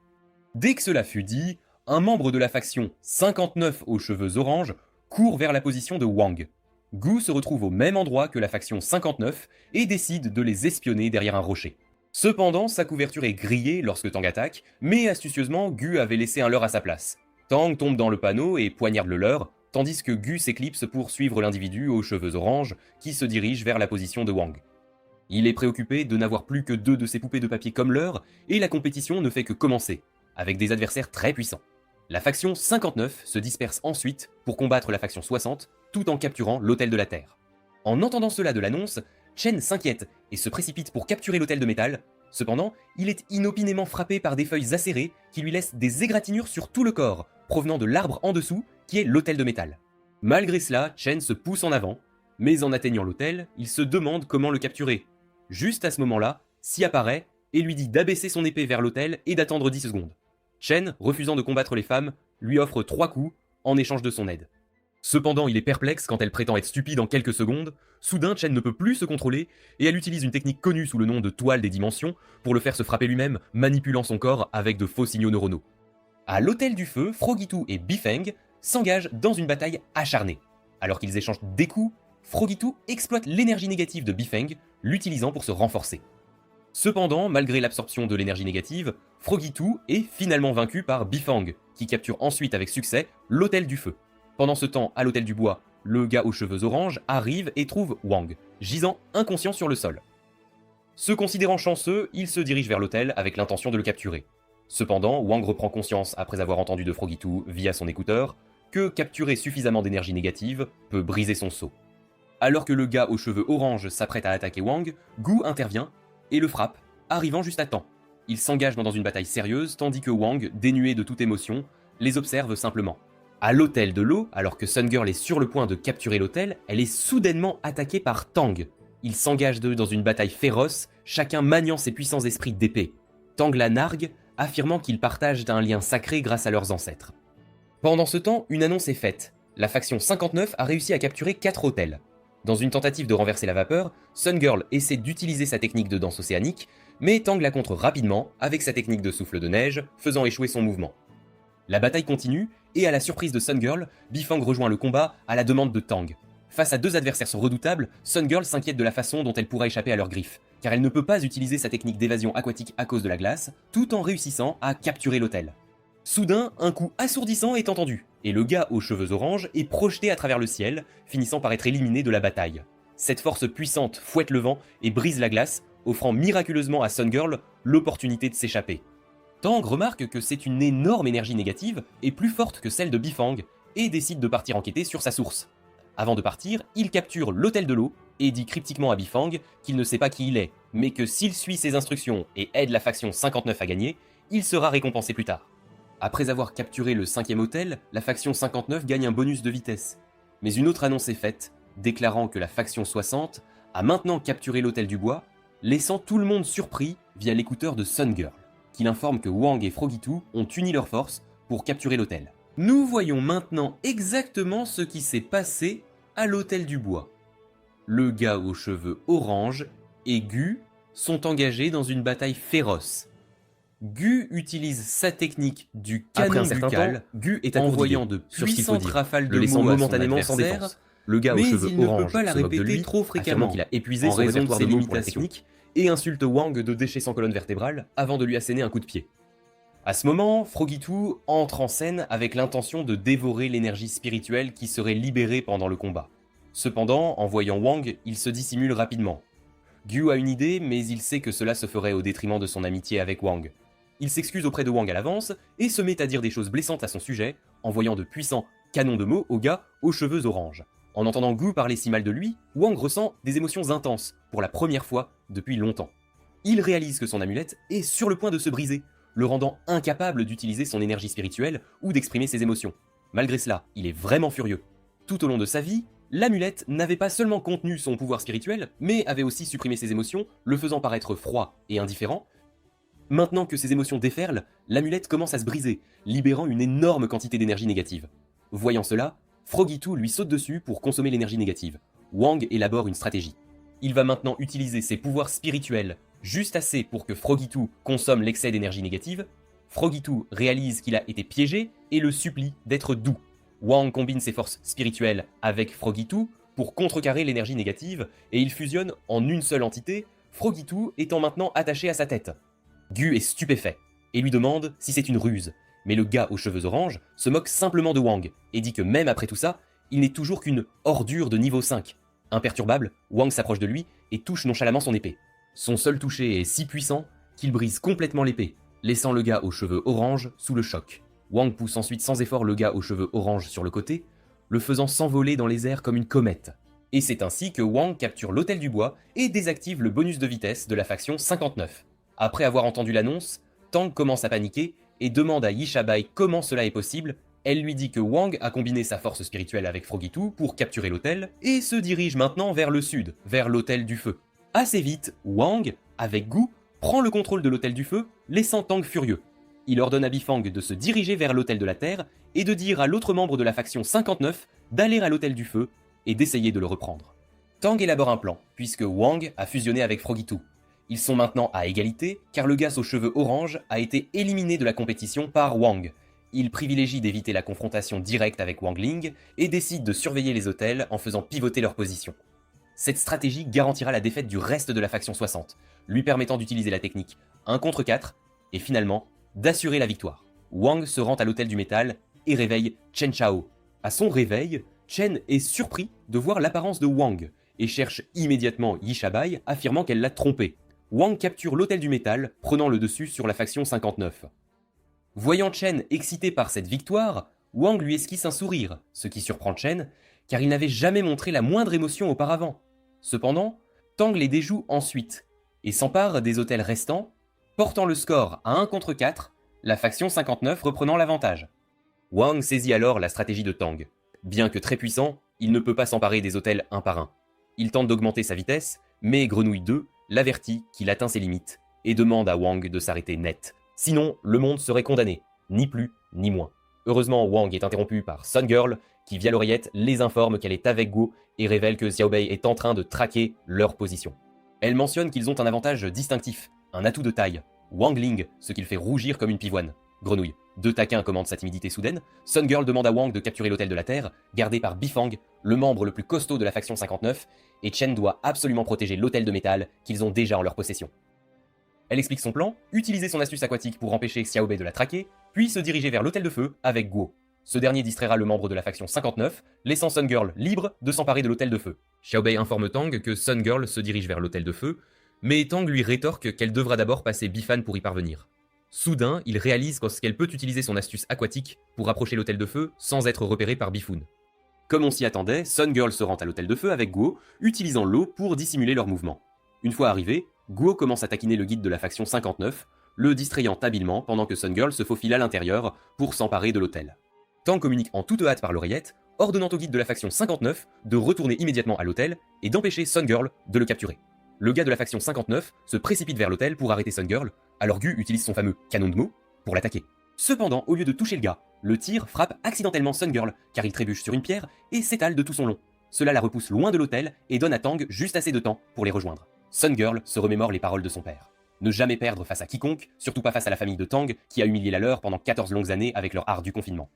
S1: Dès que cela fut dit, un membre de la faction 59 aux cheveux orange court vers la position de Wang. Gu se retrouve au même endroit que la faction 59 et décide de les espionner derrière un rocher. Cependant, sa couverture est grillée lorsque Tang attaque, mais astucieusement, Gu avait laissé un leurre à sa place. Tang tombe dans le panneau et poignarde le leurre, tandis que Gu s'éclipse pour suivre l'individu aux cheveux orange qui se dirige vers la position de Wang. Il est préoccupé de n'avoir plus que 2 de ses poupées de papier comme leurre, et la compétition ne fait que commencer, avec des adversaires très puissants. La faction 59 se disperse ensuite pour combattre la faction 60, tout en capturant l'hôtel de la Terre. En entendant cela de l'annonce, Chen s'inquiète et se précipite pour capturer l'hôtel de métal. Cependant, il est inopinément frappé par des feuilles acérées qui lui laissent des égratignures sur tout le corps, provenant de l'arbre en dessous, qui est l'hôtel de métal. Malgré cela, Chen se pousse en avant, mais en atteignant l'hôtel, il se demande comment le capturer. Juste à ce moment-là, Xi apparaît et lui dit d'abaisser son épée vers l'hôtel et d'attendre 10 secondes. Chen, refusant de combattre les femmes, lui offre 3 coups en échange de son aide. Cependant, il est perplexe quand elle prétend être stupide en quelques secondes. Soudain, Chen ne peut plus se contrôler et elle utilise une technique connue sous le nom de toile des dimensions pour le faire se frapper lui-même, manipulant son corps avec de faux signaux neuronaux. À l'hôtel du feu, Frogitu et Bifeng s'engagent dans une bataille acharnée. Alors qu'ils échangent des coups, Frogitu exploite l'énergie négative de Bifeng, l'utilisant pour se renforcer. Cependant, malgré l'absorption de l'énergie négative, Frogitu est finalement vaincu par Bifang, qui capture ensuite avec succès l'hôtel du feu. Pendant ce temps, à l'hôtel du bois, le gars aux cheveux orange arrive et trouve Wang, gisant inconscient sur le sol. Se considérant chanceux, il se dirige vers l'hôtel avec l'intention de le capturer. Cependant, Wang reprend conscience après avoir entendu de Frogitu via son écouteur que capturer suffisamment d'énergie négative peut briser son sceau. Alors que le gars aux cheveux orange s'apprête à attaquer Wang, Gu intervient et le frappe, arrivant juste à temps. Il s'engage dans une bataille sérieuse tandis que Wang, dénué de toute émotion, les observe simplement. À l'hôtel de l'eau, alors que Sun Girl est sur le point de capturer l'hôtel, elle est soudainement attaquée par Tang. Ils s'engagent dans une bataille féroce, chacun maniant ses puissants esprits d'épée. Tang la nargue, affirmant qu'ils partagent un lien sacré grâce à leurs ancêtres. Pendant ce temps, une annonce est faite. La faction 59 a réussi à capturer 4 hôtels. Dans une tentative de renverser la vapeur, Sun Girl essaie d'utiliser sa technique de danse océanique, mais Tang la contre rapidement avec sa technique de souffle de neige, faisant échouer son mouvement. La bataille continue, et à la surprise de Sun Girl, Bifang rejoint le combat à la demande de Tang. Face à 2 adversaires redoutables, Sun Girl s'inquiète de la façon dont elle pourra échapper à leurs griffes, car elle ne peut pas utiliser sa technique d'évasion aquatique à cause de la glace, tout en réussissant à capturer l'hôtel. Soudain, un coup assourdissant est entendu, et le gars aux cheveux orange est projeté à travers le ciel, finissant par être éliminé de la bataille. Cette force puissante fouette le vent et brise la glace, offrant miraculeusement à Sun Girl l'opportunité de s'échapper. Tang remarque que c'est une énorme énergie négative et plus forte que celle de Bifang, et décide de partir enquêter sur sa source. Avant de partir, il capture l'hôtel de l'eau et dit cryptiquement à Bifang qu'il ne sait pas qui il est, mais que s'il suit ses instructions et aide la faction 59 à gagner, il sera récompensé plus tard. Après avoir capturé le 5e hôtel, la faction 59 gagne un bonus de vitesse. Mais une autre annonce est faite, déclarant que la faction 60 a maintenant capturé l'hôtel du bois, laissant tout le monde surpris via l'écouteur de Sun Girl, qui l'informe que Wang et Frogitu ont uni leurs forces pour capturer l'hôtel. Nous voyons maintenant exactement ce qui s'est passé à l'hôtel du bois. Le gars aux cheveux orange et Gu sont engagés dans une bataille féroce. Gu utilise sa technique du canon buccal,
S2: Gu est
S1: envoyant de puissantes rafales de
S2: le laissant
S1: mots à son
S2: momentanément sans
S1: adversaire,
S2: défense. Le gars aux
S1: mais
S2: cheveux
S1: il ne
S2: orange
S1: peut pas la
S2: se moque de
S1: répéter
S2: lui,
S1: trop
S2: affirmant
S1: fréquemment,
S2: qu'il a épuisé
S1: en
S2: son
S1: raison de
S2: répertoire
S1: ses
S2: de mots pour la
S1: limitations,
S2: technique.
S1: et insulte Wang de décher sans colonne vertébrale avant de lui asséner un coup de pied. À ce moment, Frogitu entre en scène avec l'intention de dévorer l'énergie spirituelle qui serait libérée pendant le combat. Cependant, en voyant Wang, il se dissimule rapidement. Gu a une idée, mais il sait que cela se ferait au détriment de son amitié avec Wang. Il s'excuse auprès de Wang à l'avance et se met à dire des choses blessantes à son sujet, envoyant de puissants canons de mots au gars aux cheveux orange. En entendant Gu parler si mal de lui, Wang ressent des émotions intenses, pour la première fois depuis longtemps. Il réalise que son amulette est sur le point de se briser, le rendant incapable d'utiliser son énergie spirituelle ou d'exprimer ses émotions. Malgré cela, il est vraiment furieux. Tout au long de sa vie, l'amulette n'avait pas seulement contenu son pouvoir spirituel, mais avait aussi supprimé ses émotions, le faisant paraître froid et indifférent. Maintenant que ses émotions déferlent, l'amulette commence à se briser, libérant une énorme quantité d'énergie négative. Voyant cela, Froggy2 lui saute dessus pour consommer l'énergie négative. Wang élabore une stratégie. Il va maintenant utiliser ses pouvoirs spirituels, juste assez pour que Froggy2 consomme l'excès d'énergie négative. Froggy2 réalise qu'il a été piégé et le supplie d'être doux. Wang combine ses forces spirituelles avec Froggy2 pour contrecarrer l'énergie négative et ils fusionnent en une seule entité, Froggy2 étant maintenant attaché à sa tête. Gu est stupéfait et lui demande si c'est une ruse. Mais le gars aux cheveux orange se moque simplement de Wang et dit que même après tout ça, il n'est toujours qu'une ordure de niveau 5. Imperturbable, Wang s'approche de lui et touche nonchalamment son épée. Son seul toucher est si puissant qu'il brise complètement l'épée, laissant le gars aux cheveux orange sous le choc. Wang pousse ensuite sans effort le gars aux cheveux orange sur le côté, le faisant s'envoler dans les airs comme une comète. Et c'est ainsi que Wang capture l'hôtel du bois et désactive le bonus de vitesse de la faction 59. Après avoir entendu l'annonce, Tang commence à paniquer et demande à Yishabai comment cela est possible. Elle lui dit que Wang a combiné sa force spirituelle avec Froggy2 pour capturer l'hôtel et se dirige maintenant vers le sud, vers l'hôtel du feu. Assez vite, Wang, avec Gu, prend le contrôle de l'hôtel du feu, laissant Tang furieux. Il ordonne à Bifang de se diriger vers l'hôtel de la Terre et de dire à l'autre membre de la faction 59 d'aller à l'hôtel du feu et d'essayer de le reprendre. Tang élabore un plan, puisque Wang a fusionné avec Froggy2. Ils sont maintenant à égalité, car le gars aux cheveux orange a été éliminé de la compétition par Wang. Il privilégie d'éviter la confrontation directe avec Wang Ling et décide de surveiller les hôtels en faisant pivoter leur position. Cette stratégie garantira la défaite du reste de la faction 60, lui permettant d'utiliser la technique 1 contre 4 et finalement d'assurer la victoire. Wang se rend à l'hôtel du métal et réveille Chen Chao. À son réveil, Chen est surpris de voir l'apparence de Wang et cherche immédiatement Yishabai, affirmant qu'elle l'a trompé. Wang capture l'hôtel du métal, prenant le dessus sur la faction 59. Voyant Chen excité par cette victoire, Wang lui esquisse un sourire, ce qui surprend Chen, car il n'avait jamais montré la moindre émotion auparavant. Cependant, Tang les déjoue ensuite, et s'empare des hôtels restants, portant le score à 1 contre 4, la faction 59 reprenant l'avantage. Wang saisit alors la stratégie de Tang. Bien que très puissant, il ne peut pas s'emparer des hôtels un par un. Il tente d'augmenter sa vitesse, mais Grenouille 2 l'avertit qu'il atteint ses limites et demande à Wang de s'arrêter net. Sinon, le monde serait condamné, ni plus ni moins. Heureusement, Wang est interrompu par Sun Girl, qui via l'oreillette les informe qu'elle est avec Guo et révèle que Xiao Bei est en train de traquer leur position. Elle mentionne qu'ils ont un avantage distinctif, un atout de taille, Wang Ling, ce qui le fait rougir comme une pivoine. Grenouille, deux taquins commandent sa timidité soudaine, Sun Girl demande à Wang de capturer l'hôtel de la Terre, gardé par Bifang, le membre le plus costaud de la faction 59, et Chen doit absolument protéger l'hôtel de métal qu'ils ont déjà en leur possession. Elle explique son plan, utiliser son astuce aquatique pour empêcher Xiao Bei de la traquer, puis se diriger vers l'hôtel de feu avec Guo. Ce dernier distraira le membre de la faction 59, laissant Sun Girl libre de s'emparer de l'hôtel de feu. Xiao Bei informe Tang que Sun Girl se dirige vers l'hôtel de feu, mais Tang lui rétorque qu'elle devra d'abord passer Bifan pour y parvenir. Soudain, il réalise qu'elle peut utiliser son astuce aquatique pour approcher l'hôtel de feu sans être repérée par Bifun. Comme on s'y attendait, Sun Girl se rend à l'hôtel de feu avec Guo, utilisant l'eau pour dissimuler leurs mouvements. Une fois arrivé, Guo commence à taquiner le guide de la faction 59, le distrayant habilement pendant que Sun Girl se faufile à l'intérieur pour s'emparer de l'hôtel. Tang communique en toute hâte par l'oreillette, ordonnant au guide de la faction 59 de retourner immédiatement à l'hôtel et d'empêcher Sun Girl de le capturer. Le gars de la faction 59 se précipite vers l'hôtel pour arrêter Sun Girl, alors Gu utilise son fameux canon de mots pour l'attaquer. Cependant, au lieu de toucher le gars, le tir frappe accidentellement Sun Girl, car il trébuche sur une pierre et s'étale de tout son long. Cela la repousse loin de l'hôtel et donne à Tang juste assez de temps pour les rejoindre. Sun Girl se remémore les paroles de son père. Ne jamais perdre face à quiconque, surtout pas face à la famille de Tang, qui a humilié la leur pendant 14 longues années avec leur art du confinement.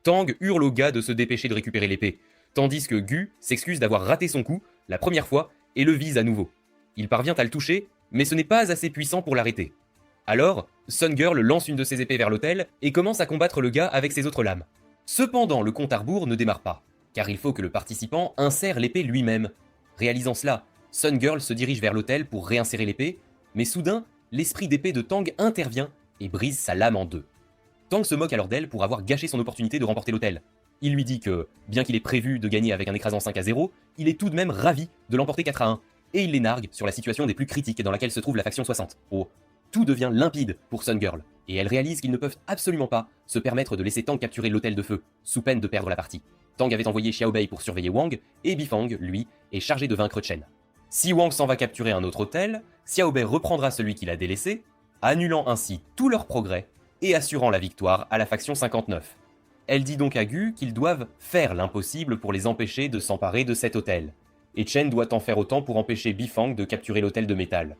S1: Tang hurle au gars de se dépêcher de récupérer l'épée, tandis que Gu s'excuse d'avoir raté son coup la première fois et le vise à nouveau. Il parvient à le toucher, mais ce n'est pas assez puissant pour l'arrêter. Alors, Sun Girl lance une de ses épées vers l'hôtel et commence à combattre le gars avec ses autres lames. Cependant, le compte à rebours ne démarre pas, car il faut que le participant insère l'épée lui-même. Réalisant cela, Sun Girl se dirige vers l'hôtel pour réinsérer l'épée, mais soudain, l'esprit d'épée de Tang intervient et brise sa lame en deux. Tang se moque alors d'elle pour avoir gâché son opportunité de remporter l'hôtel. Il lui dit que, bien qu'il ait prévu de gagner avec un écrasant 5-0, il est tout de même ravi de l'emporter 4-1, et il les nargue sur la situation des plus critiques dans laquelle se trouve la faction 60. Oh, tout devient limpide pour Sun Girl, et elle réalise qu'ils ne peuvent absolument pas se permettre de laisser Tang capturer l'hôtel de feu, sous peine de perdre la partie. Tang avait envoyé Xiao Bei pour surveiller Wang, et Bifang, lui, est chargé de vaincre Chen. Si Wang s'en va capturer un autre hôtel, Xiao Bei reprendra celui qu'il a délaissé, annulant ainsi tout leur progrès et assurant la victoire à la faction 59. Elle dit donc à Gu qu'ils doivent faire l'impossible pour les empêcher de s'emparer de cet hôtel, et Chen doit en faire autant pour empêcher Bifang de capturer l'hôtel de métal.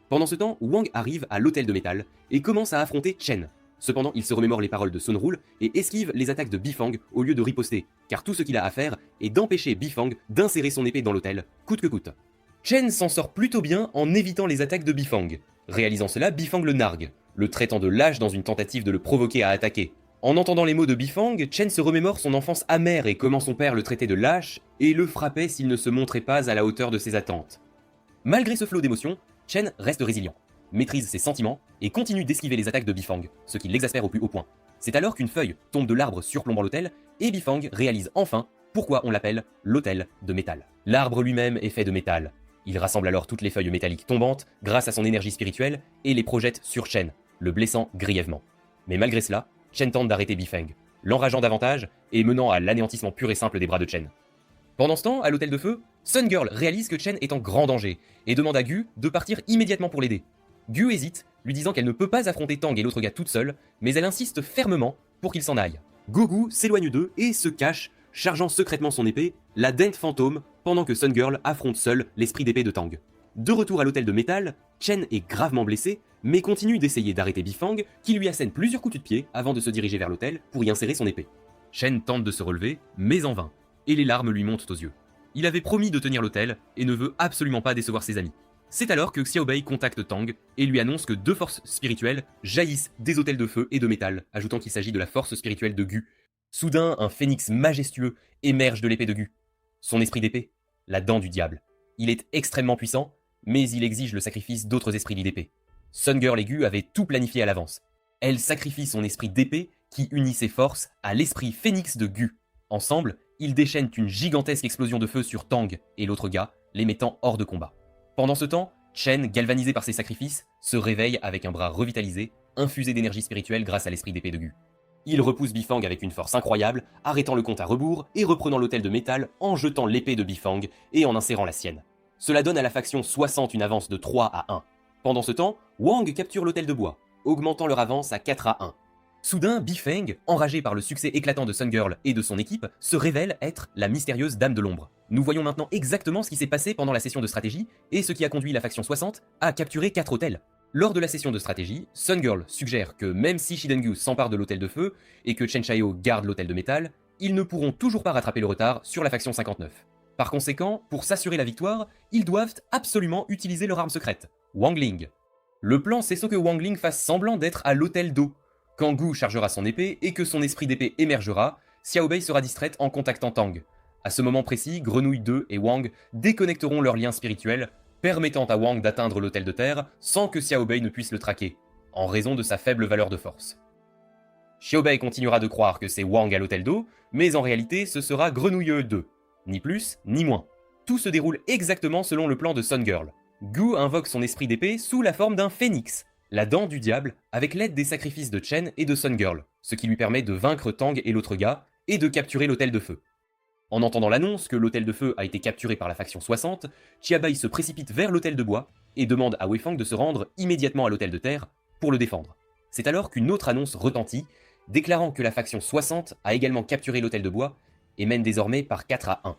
S1: Pendant ce temps, Wang arrive à l'hôtel de métal et commence à affronter Chen. Cependant, il se remémore les paroles de Sun Rule et esquive les attaques de Bifang au lieu de riposter, car tout ce qu'il a à faire est d'empêcher Bifang d'insérer son épée dans l'hôtel, coûte que coûte. Chen s'en sort plutôt bien en évitant les attaques de Bifang. Réalisant cela, Bifang le nargue, le traitant de lâche dans une tentative de le provoquer à attaquer. En entendant les mots de Bifang, Chen se remémore son enfance amère et comment son père le traitait de lâche et le frappait s'il ne se montrait pas à la hauteur de ses attentes. Malgré ce flot d'émotions, Chen reste résilient, maîtrise ses sentiments et continue d'esquiver les attaques de Bifang, ce qui l'exaspère au plus haut point. C'est alors qu'une feuille tombe de l'arbre surplombant l'hôtel et Bifang réalise enfin pourquoi on l'appelle l'hôtel de métal. L'arbre lui-même est fait de métal. Il rassemble alors toutes les feuilles métalliques tombantes grâce à son énergie spirituelle et les projette sur Chen, le blessant grièvement. Mais malgré cela, Chen tente d'arrêter Bifang, l'enrageant davantage et menant à l'anéantissement pur et simple des bras de Chen. Pendant ce temps, à l'hôtel de feu, Sun Girl réalise que Chen est en grand danger et demande à Gu de partir immédiatement pour l'aider. Gu hésite, lui disant qu'elle ne peut pas affronter Tang et l'autre gars toute seule, mais elle insiste fermement pour qu'il s'en aille. Gogu s'éloigne d'eux et se cache, chargeant secrètement son épée, la Dent Fantôme, pendant que Sun Girl affronte seule l'esprit d'épée de Tang. De retour à l'hôtel de métal, Chen est gravement blessé, mais continue d'essayer d'arrêter Bifang, qui lui assène plusieurs coups de pied avant de se diriger vers l'hôtel pour y insérer son épée. Chen tente de se relever, mais en vain, et les larmes lui montent aux yeux. Il avait promis de tenir l'hôtel et ne veut absolument pas décevoir ses amis. C'est alors que Xiao Bei contacte Tang et lui annonce que deux forces spirituelles jaillissent des hôtels de feu et de métal, ajoutant qu'il s'agit de la force spirituelle de Gu. Soudain, un phénix majestueux émerge de l'épée de Gu. Son esprit d'épée, la dent du diable. Il est extrêmement puissant, mais il exige le sacrifice d'autres esprits d'épée. Sun Girl et Gu avaient tout planifié à l'avance. Elle sacrifie son esprit d'épée qui unit ses forces à l'esprit phénix de Gu. Ensemble, ils déchaînent une gigantesque explosion de feu sur Tang et l'autre gars, les mettant hors de combat. Pendant ce temps, Chen, galvanisé par ses sacrifices, se réveille avec un bras revitalisé, infusé d'énergie spirituelle grâce à l'esprit d'épée de Gu. Il repousse Bifang avec une force incroyable, arrêtant le compte à rebours et reprenant l'hôtel de métal en jetant l'épée de Bifang et en insérant la sienne. Cela donne à la faction 60 une avance de 3-1. Pendant ce temps, Wang capture l'hôtel de bois, augmentant leur avance à 4-1. Soudain, Bifang, enragé par le succès éclatant de Sun Girl et de son équipe, se révèle être la mystérieuse Dame de l'Ombre. Nous voyons maintenant exactement ce qui s'est passé pendant la session de stratégie et ce qui a conduit la faction 60 à capturer 4 hôtels. Lors de la session de stratégie, Sun Girl suggère que même si Shiden-Gu s'empare de l'hôtel de feu et que Chen Chayo garde l'hôtel de métal, ils ne pourront toujours pas rattraper le retard sur la faction 59. Par conséquent, pour s'assurer la victoire, ils doivent absolument utiliser leur arme secrète, Wang Ling. Le plan, c'est ce que Wang Ling fasse semblant d'être à l'hôtel d'eau. Quand Gu chargera son épée et que son esprit d'épée émergera, Xiao Bei sera distraite en contactant Tang. À ce moment précis, Grenouille 2 et Wang déconnecteront leur lien spirituel, permettant à Wang d'atteindre l'hôtel de terre sans que Xiao Bei ne puisse le traquer, en raison de sa faible valeur de force. Xiao Bei continuera de croire que c'est Wang à l'hôtel d'eau, mais en réalité ce sera Grenouille 2. Ni plus, ni moins. Tout se déroule exactement selon le plan de Sun Girl. Gu invoque son esprit d'épée sous la forme d'un phénix, la dent du diable, avec l'aide des sacrifices de Chen et de Sun Girl, ce qui lui permet de vaincre Tang et l'autre gars, et de capturer l'hôtel de feu. En entendant l'annonce que l'hôtel de feu a été capturé par la faction 60, Qiabai se précipite vers l'hôtel de bois et demande à Wei Fang de se rendre immédiatement à l'hôtel de terre pour le défendre. C'est alors qu'une autre annonce retentit, déclarant que la faction 60 a également capturé l'hôtel de bois et mène désormais par 4-1.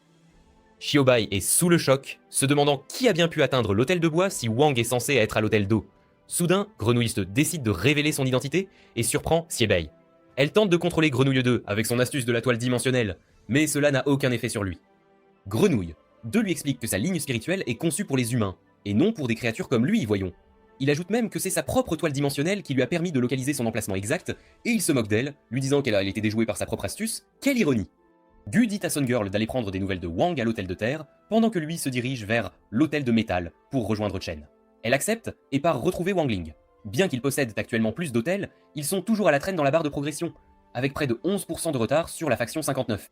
S1: Xiaobai est sous le choc, se demandant qui a bien pu atteindre l'hôtel de bois si Wang est censé être à l'hôtel d'eau. Soudain, Grenouilliste décide de révéler son identité et surprend Xiaobai. Elle tente de contrôler Grenouille 2 avec son astuce de la toile dimensionnelle, mais cela n'a aucun effet sur lui. Grenouille 2 lui explique que sa ligne spirituelle est conçue pour les humains, et non pour des créatures comme lui, voyons. Il ajoute même que c'est sa propre toile dimensionnelle qui lui a permis de localiser son emplacement exact, et il se moque d'elle, lui disant qu'elle a été déjouée par sa propre astuce. Quelle ironie! Gu dit à Sun Girl d'aller prendre des nouvelles de Wang à l'hôtel de terre, pendant que lui se dirige vers l'hôtel de métal pour rejoindre Chen. Elle accepte et part retrouver Wang Ling. Bien qu'ils possèdent actuellement plus d'hôtels, ils sont toujours à la traîne dans la barre de progression, avec près de 11% de retard sur la faction 59.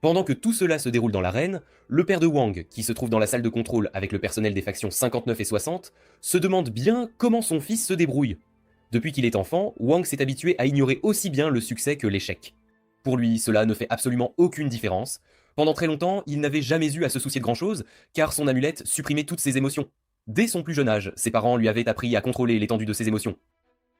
S1: Pendant que tout cela se déroule dans l'arène, le père de Wang, qui se trouve dans la salle de contrôle avec le personnel des factions 59 et 60, se demande bien comment son fils se débrouille. Depuis qu'il est enfant, Wang s'est habitué à ignorer aussi bien le succès que l'échec. Pour lui, cela ne fait absolument aucune différence. Pendant très longtemps, il n'avait jamais eu à se soucier de grand-chose, car son amulette supprimait toutes ses émotions. Dès son plus jeune âge, ses parents lui avaient appris à contrôler l'étendue de ses émotions.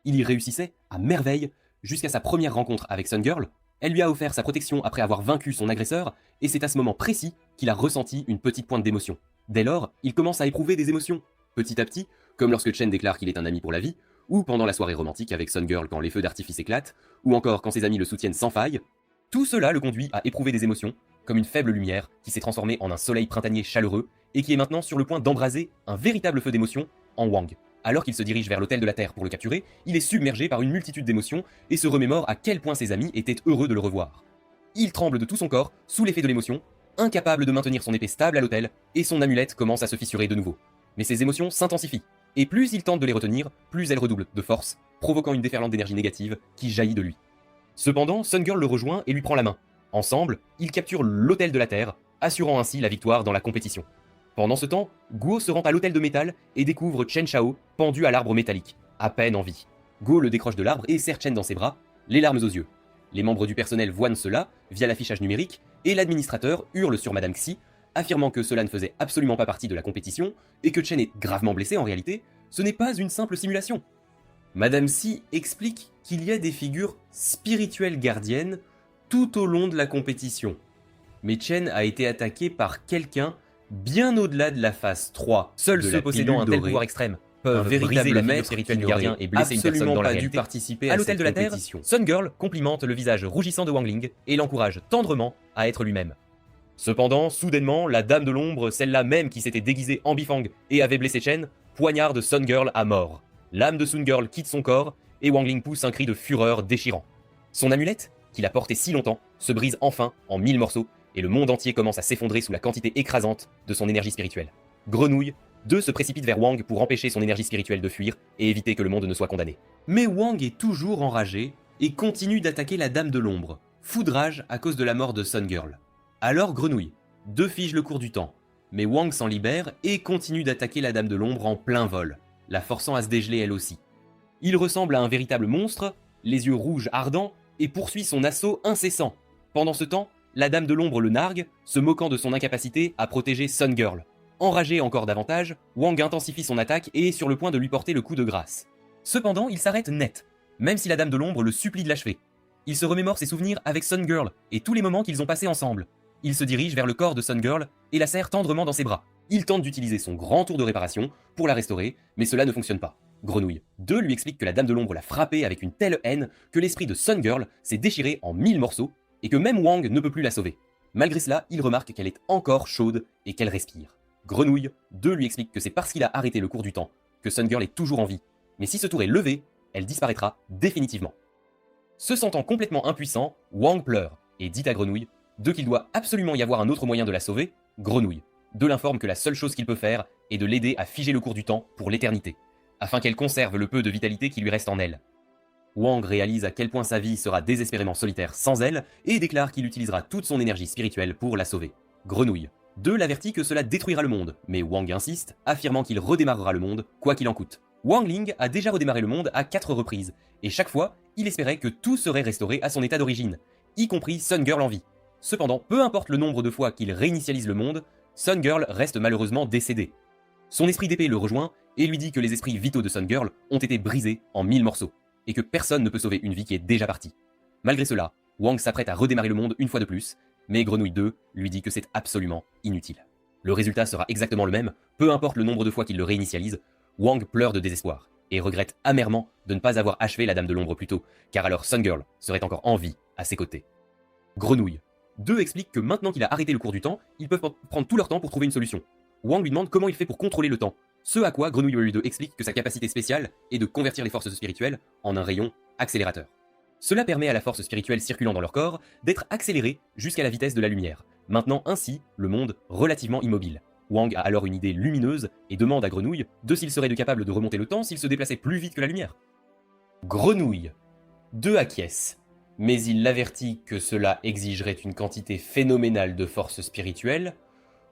S1: Il y réussissait à merveille, jusqu'à sa première rencontre avec Sun Girl. Elle lui a offert sa protection après avoir vaincu son agresseur, et c'est à ce moment précis qu'il a ressenti une petite pointe d'émotion. Dès lors, il commence à éprouver des émotions. Petit à petit, comme lorsque Chen déclare qu'il est un ami pour la vie, ou pendant la soirée romantique avec Sun Girl quand les feux d'artifice éclatent, ou encore quand ses amis le soutiennent sans faille, tout cela le conduit à éprouver des émotions, comme une faible lumière qui s'est transformée en un soleil printanier chaleureux, et qui est maintenant sur le point d'embraser un véritable feu d'émotion en Wang. Alors qu'il se dirige vers l'hôtel de la Terre pour le capturer, il est submergé par une multitude d'émotions et se remémore à quel point ses amis étaient heureux de le revoir. Il tremble de tout son corps, sous l'effet de l'émotion, incapable de maintenir son épée stable à l'hôtel, et son amulette commence à se fissurer de nouveau. Mais ses émotions s'intensifient, et plus il tente de les retenir, plus elles redoublent de force, provoquant une déferlante d'énergie négative qui jaillit de lui. Cependant, Sun Girl le rejoint et lui prend la main. Ensemble, ils capturent l'hôtel de la Terre, assurant ainsi la victoire dans la compétition. Pendant ce temps, Guo se rend à l'hôtel de métal et découvre Chen Shao pendu à l'arbre métallique, à peine en vie. Guo le décroche de l'arbre et serre Chen dans ses bras, les larmes aux yeux. Les membres du personnel voient cela via l'affichage numérique et l'administrateur hurle sur Madame Xi, affirmant que cela ne faisait absolument pas partie de la compétition et que Chen est gravement blessé en réalité, ce n'est pas une simple simulation. Madame Xi explique qu'il y a des figures spirituelles gardiennes tout au long de la compétition. Mais Chen a été attaqué par quelqu'un bien au-delà de la phase 3. Seuls ceux possédant un tel pouvoir extrême peuvent briser la figure spirituelle du gardien et blesser une personne dans la réalité. Participer à l'hôtel de la Terre, Sun Girl complimente le visage rougissant de Wang Ling et l'encourage tendrement à être lui-même. Cependant, soudainement, la Dame de l'Ombre, celle-là même qui s'était déguisée en Bifang et avait blessé Chen, poignarde Sun Girl à mort. L'âme de Sun Girl quitte son corps et Wang Ling pousse un cri de fureur déchirant. Son amulette, qu'il a portée si longtemps, se brise enfin en 1000 morceaux et le monde entier commence à s'effondrer sous la quantité écrasante de son énergie spirituelle. Grenouille, 2 se précipite vers Wang pour empêcher son énergie spirituelle de fuir et éviter que le monde ne soit condamné. Mais Wang est toujours enragé et continue d'attaquer la Dame de l'Ombre, foudrage à cause de la mort de Sun Girl. Alors Grenouille, 2 fige le cours du temps, mais Wang s'en libère et continue d'attaquer la Dame de l'Ombre en plein vol, la forçant à se dégeler elle aussi. Il ressemble à un véritable monstre, les yeux rouges ardents, et poursuit son assaut incessant. Pendant ce temps, la Dame de l'Ombre le nargue, se moquant de son incapacité à protéger Sun Girl. Enragé encore davantage, Wang intensifie son attaque et est sur le point de lui porter le coup de grâce. Cependant, il s'arrête net, même si la Dame de l'Ombre le supplie de l'achever. Il se remémore ses souvenirs avec Sun Girl et tous les moments qu'ils ont passés ensemble. Il se dirige vers le corps de Sun Girl et la serre tendrement dans ses bras. Il tente d'utiliser son grand tour de réparation pour la restaurer, mais cela ne fonctionne pas. Grenouille 2 lui explique que la Dame de l'Ombre l'a frappé avec une telle haine que l'esprit de Sun Girl s'est déchiré en 1000 morceaux et que même Wang ne peut plus la sauver. Malgré cela, il remarque qu'elle est encore chaude et qu'elle respire. Grenouille 2 lui explique que c'est parce qu'il a arrêté le cours du temps que Sun Girl est toujours en vie, mais si ce tour est levé, elle disparaîtra définitivement. Se sentant complètement impuissant, Wang pleure et dit à Grenouille 2 qu'il doit absolument y avoir un autre moyen de la sauver. Grenouille 2 l'informe que la seule chose qu'il peut faire est de l'aider à figer le cours du temps pour l'éternité, afin qu'elle conserve le peu de vitalité qui lui reste en elle. Wang réalise à quel point sa vie sera désespérément solitaire sans elle et déclare qu'il utilisera toute son énergie spirituelle pour la sauver. Grenouille 2 l'avertit que cela détruira le monde, mais Wang insiste, affirmant qu'il redémarrera le monde, quoi qu'il en coûte. Wang Ling a déjà redémarré le monde à 4 reprises, et chaque fois, il espérait que tout serait restauré à son état d'origine, y compris Sun Girl en vie. Cependant, peu importe le nombre de fois qu'il réinitialise le monde, Sun Girl reste malheureusement décédée. Son esprit d'épée le rejoint et lui dit que les esprits vitaux de Sun Girl ont été brisés en 1000 morceaux, et que personne ne peut sauver une vie qui est déjà partie. Malgré cela, Wang s'apprête à redémarrer le monde une fois de plus, mais Grenouille 2 lui dit que c'est absolument inutile. Le résultat sera exactement le même, peu importe le nombre de fois qu'il le réinitialise, Wang pleure de désespoir, et regrette amèrement de ne pas avoir achevé la Dame de l'Ombre plus tôt, car alors Sun Girl serait encore en vie à ses côtés. Grenouille 2 explique que maintenant qu'il a arrêté le cours du temps, ils peuvent prendre tout leur temps pour trouver une solution. Wang lui demande comment il fait pour contrôler le temps, ce à quoi Grenouille 2 explique que sa capacité spéciale est de convertir les forces spirituelles en un rayon accélérateur. Cela permet à la force spirituelle circulant dans leur corps d'être accélérée jusqu'à la vitesse de la lumière, maintenant ainsi le monde relativement immobile. Wang a alors une idée lumineuse et demande à Grenouille de s'il serait capable de remonter le temps s'il se déplaçait plus vite que la lumière. Grenouille 2 acquiesce, mais il l'avertit que cela exigerait une quantité phénoménale de force spirituelle.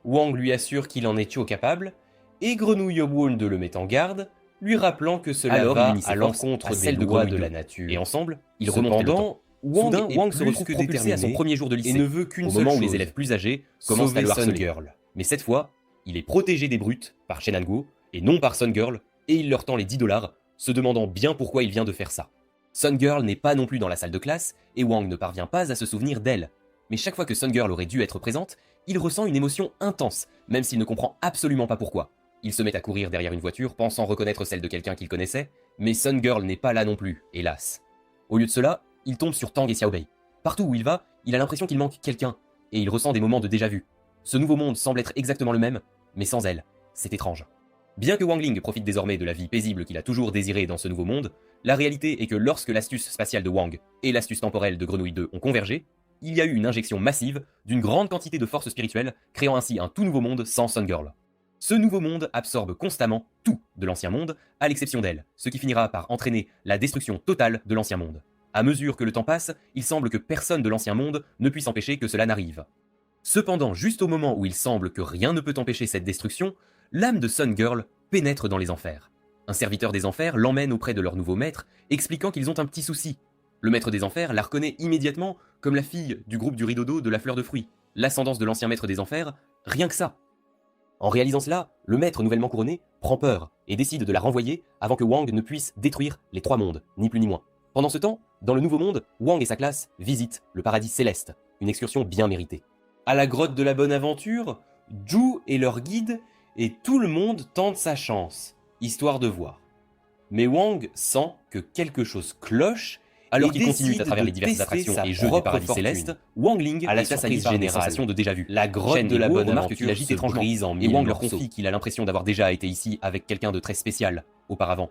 S1: Wang lui assure qu'il en est capable, et Grenouille Wound le met en garde, lui rappelant que cela va à l'encontre des lois de la nature. Et ensemble, ils remontent le temps. Wang se retrouve propulsé à son premier jour de lycée, et ne veut qu'une seule chose, au moment où les élèves plus âgés commencent à le harceler. Girl. Mais cette fois, il est protégé des brutes par Shenango, et non par Sun Girl, et il leur tend les 10 $, se demandant bien pourquoi il vient de faire ça. Sun Girl n'est pas non plus dans la salle de classe, et Wang ne parvient pas à se souvenir d'elle. Mais chaque fois que Sun Girl aurait dû être présente, il ressent une émotion intense, même s'il ne comprend absolument pas pourquoi. Il se met à courir derrière une voiture, pensant reconnaître celle de quelqu'un qu'il connaissait, mais Sun Girl n'est pas là non plus, hélas. Au lieu de cela, il tombe sur Tang et Xiaobei. Partout où il va, il a l'impression qu'il manque quelqu'un, et il ressent des moments de déjà-vu. Ce nouveau monde semble être exactement le même, mais sans elle. C'est étrange. Bien que Wang Ling profite désormais de la vie paisible qu'il a toujours désirée dans ce nouveau monde, la réalité est que lorsque l'astuce spatiale de Wang et l'astuce temporelle de Grenouille 2 ont convergé, il y a eu une injection massive d'une grande quantité de force spirituelle, créant ainsi un tout nouveau monde sans Sun Girl. Ce nouveau monde absorbe constamment tout de l'ancien monde, à l'exception d'elle, ce qui finira par entraîner la destruction totale de l'ancien monde. À mesure que le temps passe, il semble que personne de l'ancien monde ne puisse empêcher que cela n'arrive. Cependant, juste au moment où il semble que rien ne peut empêcher cette destruction, l'âme de Sun Girl pénètre dans les enfers. Un serviteur des enfers l'emmène auprès de leur nouveau maître, expliquant qu'ils ont un petit souci. Le maître des enfers la reconnaît immédiatement comme la fille du groupe du rideau d'eau de la fleur de fruits, l'ascendance de l'ancien maître des enfers, rien que ça. En réalisant cela, le maître nouvellement couronné prend peur et décide de la renvoyer avant que Wang ne puisse détruire les 3 mondes, ni plus ni moins. Pendant ce temps, dans le nouveau monde, Wang et sa classe visitent le paradis céleste, une excursion bien méritée. À la grotte de la bonne aventure, Zhu est leur guide et tout le monde tente sa chance, histoire de voir. Mais Wang sent que quelque chose cloche. Alors qu'il continue à travers les diverses attractions et jeux du paradis céleste, Wang Ling a la surprise générale, sensation de déjà vu. La grotte de la bonne aventure qu'il agite étrangement, et Wang leur confie qu'il a l'impression d'avoir déjà été ici avec quelqu'un de très spécial auparavant.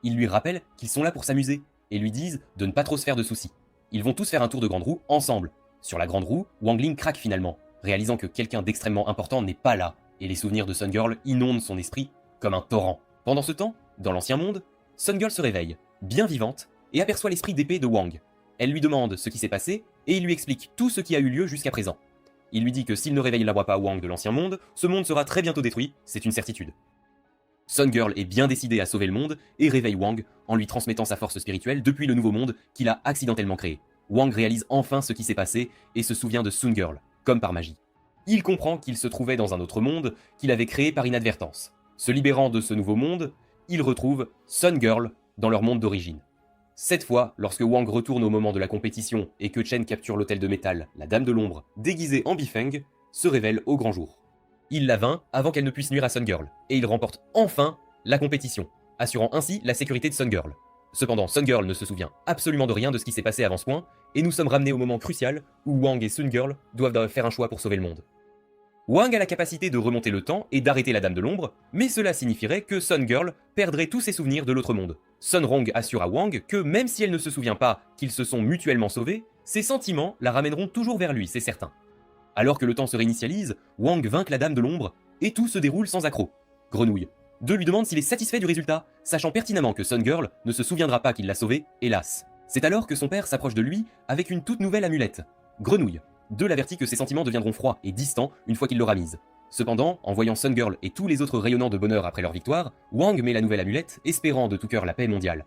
S1: Ils lui rappellent qu'ils sont là pour s'amuser et lui disent de ne pas trop se faire de soucis. Ils vont tous faire un tour de grande roue ensemble. Sur la grande roue, Wang Ling craque finalement, réalisant que quelqu'un d'extrêmement important n'est pas là, et les souvenirs de Sun Girl inondent son esprit comme un torrent. Pendant ce temps, dans l'ancien monde, Sun Girl se réveille, bien vivante, et aperçoit l'esprit d'épée de Wang. Elle lui demande ce qui s'est passé, et il lui explique tout ce qui a eu lieu jusqu'à présent. Il lui dit que s'il ne réveillera pas Wang de l'ancien monde, ce monde sera très bientôt détruit, c'est une certitude. Sun Girl est bien décidée à sauver le monde, et réveille Wang en lui transmettant sa force spirituelle depuis le nouveau monde qu'il a accidentellement créé. Wang réalise enfin ce qui s'est passé, et se souvient de Sun Girl, comme par magie. Il comprend qu'il se trouvait dans un autre monde qu'il avait créé par inadvertance. Se libérant de ce nouveau monde, il retrouve Sun Girl dans leur monde d'origine. Cette fois, lorsque Wang retourne au moment de la compétition et que Chen capture l'hôtel de métal, la Dame de l'Ombre, déguisée en Bifeng, se révèle au grand jour. Il la vainc avant qu'elle ne puisse nuire à Sun Girl, et il remporte enfin la compétition, assurant ainsi la sécurité de Sun Girl. Cependant, Sun Girl ne se souvient absolument de rien de ce qui s'est passé avant ce point, et nous sommes ramenés au moment crucial où Wang et Sun Girl doivent faire un choix pour sauver le monde. Wang a la capacité de remonter le temps et d'arrêter la Dame de l'Ombre, mais cela signifierait que Sun Girl perdrait tous ses souvenirs de l'autre monde. Sun Rong assure à Wang que même si elle ne se souvient pas qu'ils se sont mutuellement sauvés, ses sentiments la ramèneront toujours vers lui, c'est certain. Alors que le temps se réinitialise, Wang vainc la Dame de l'Ombre, et tout se déroule sans accroc. Grenouille 2 lui demande s'il est satisfait du résultat, sachant pertinemment que Sun Girl ne se souviendra pas qu'il l'a sauvée, hélas. C'est alors que son père s'approche de lui avec une toute nouvelle amulette. Grenouille 2 l'avertit que ses sentiments deviendront froids et distants une fois qu'il l'aura mise. Cependant, en voyant Sun Girl et tous les autres rayonnant de bonheur après leur victoire, Wang met la nouvelle amulette, espérant de tout cœur la paix mondiale.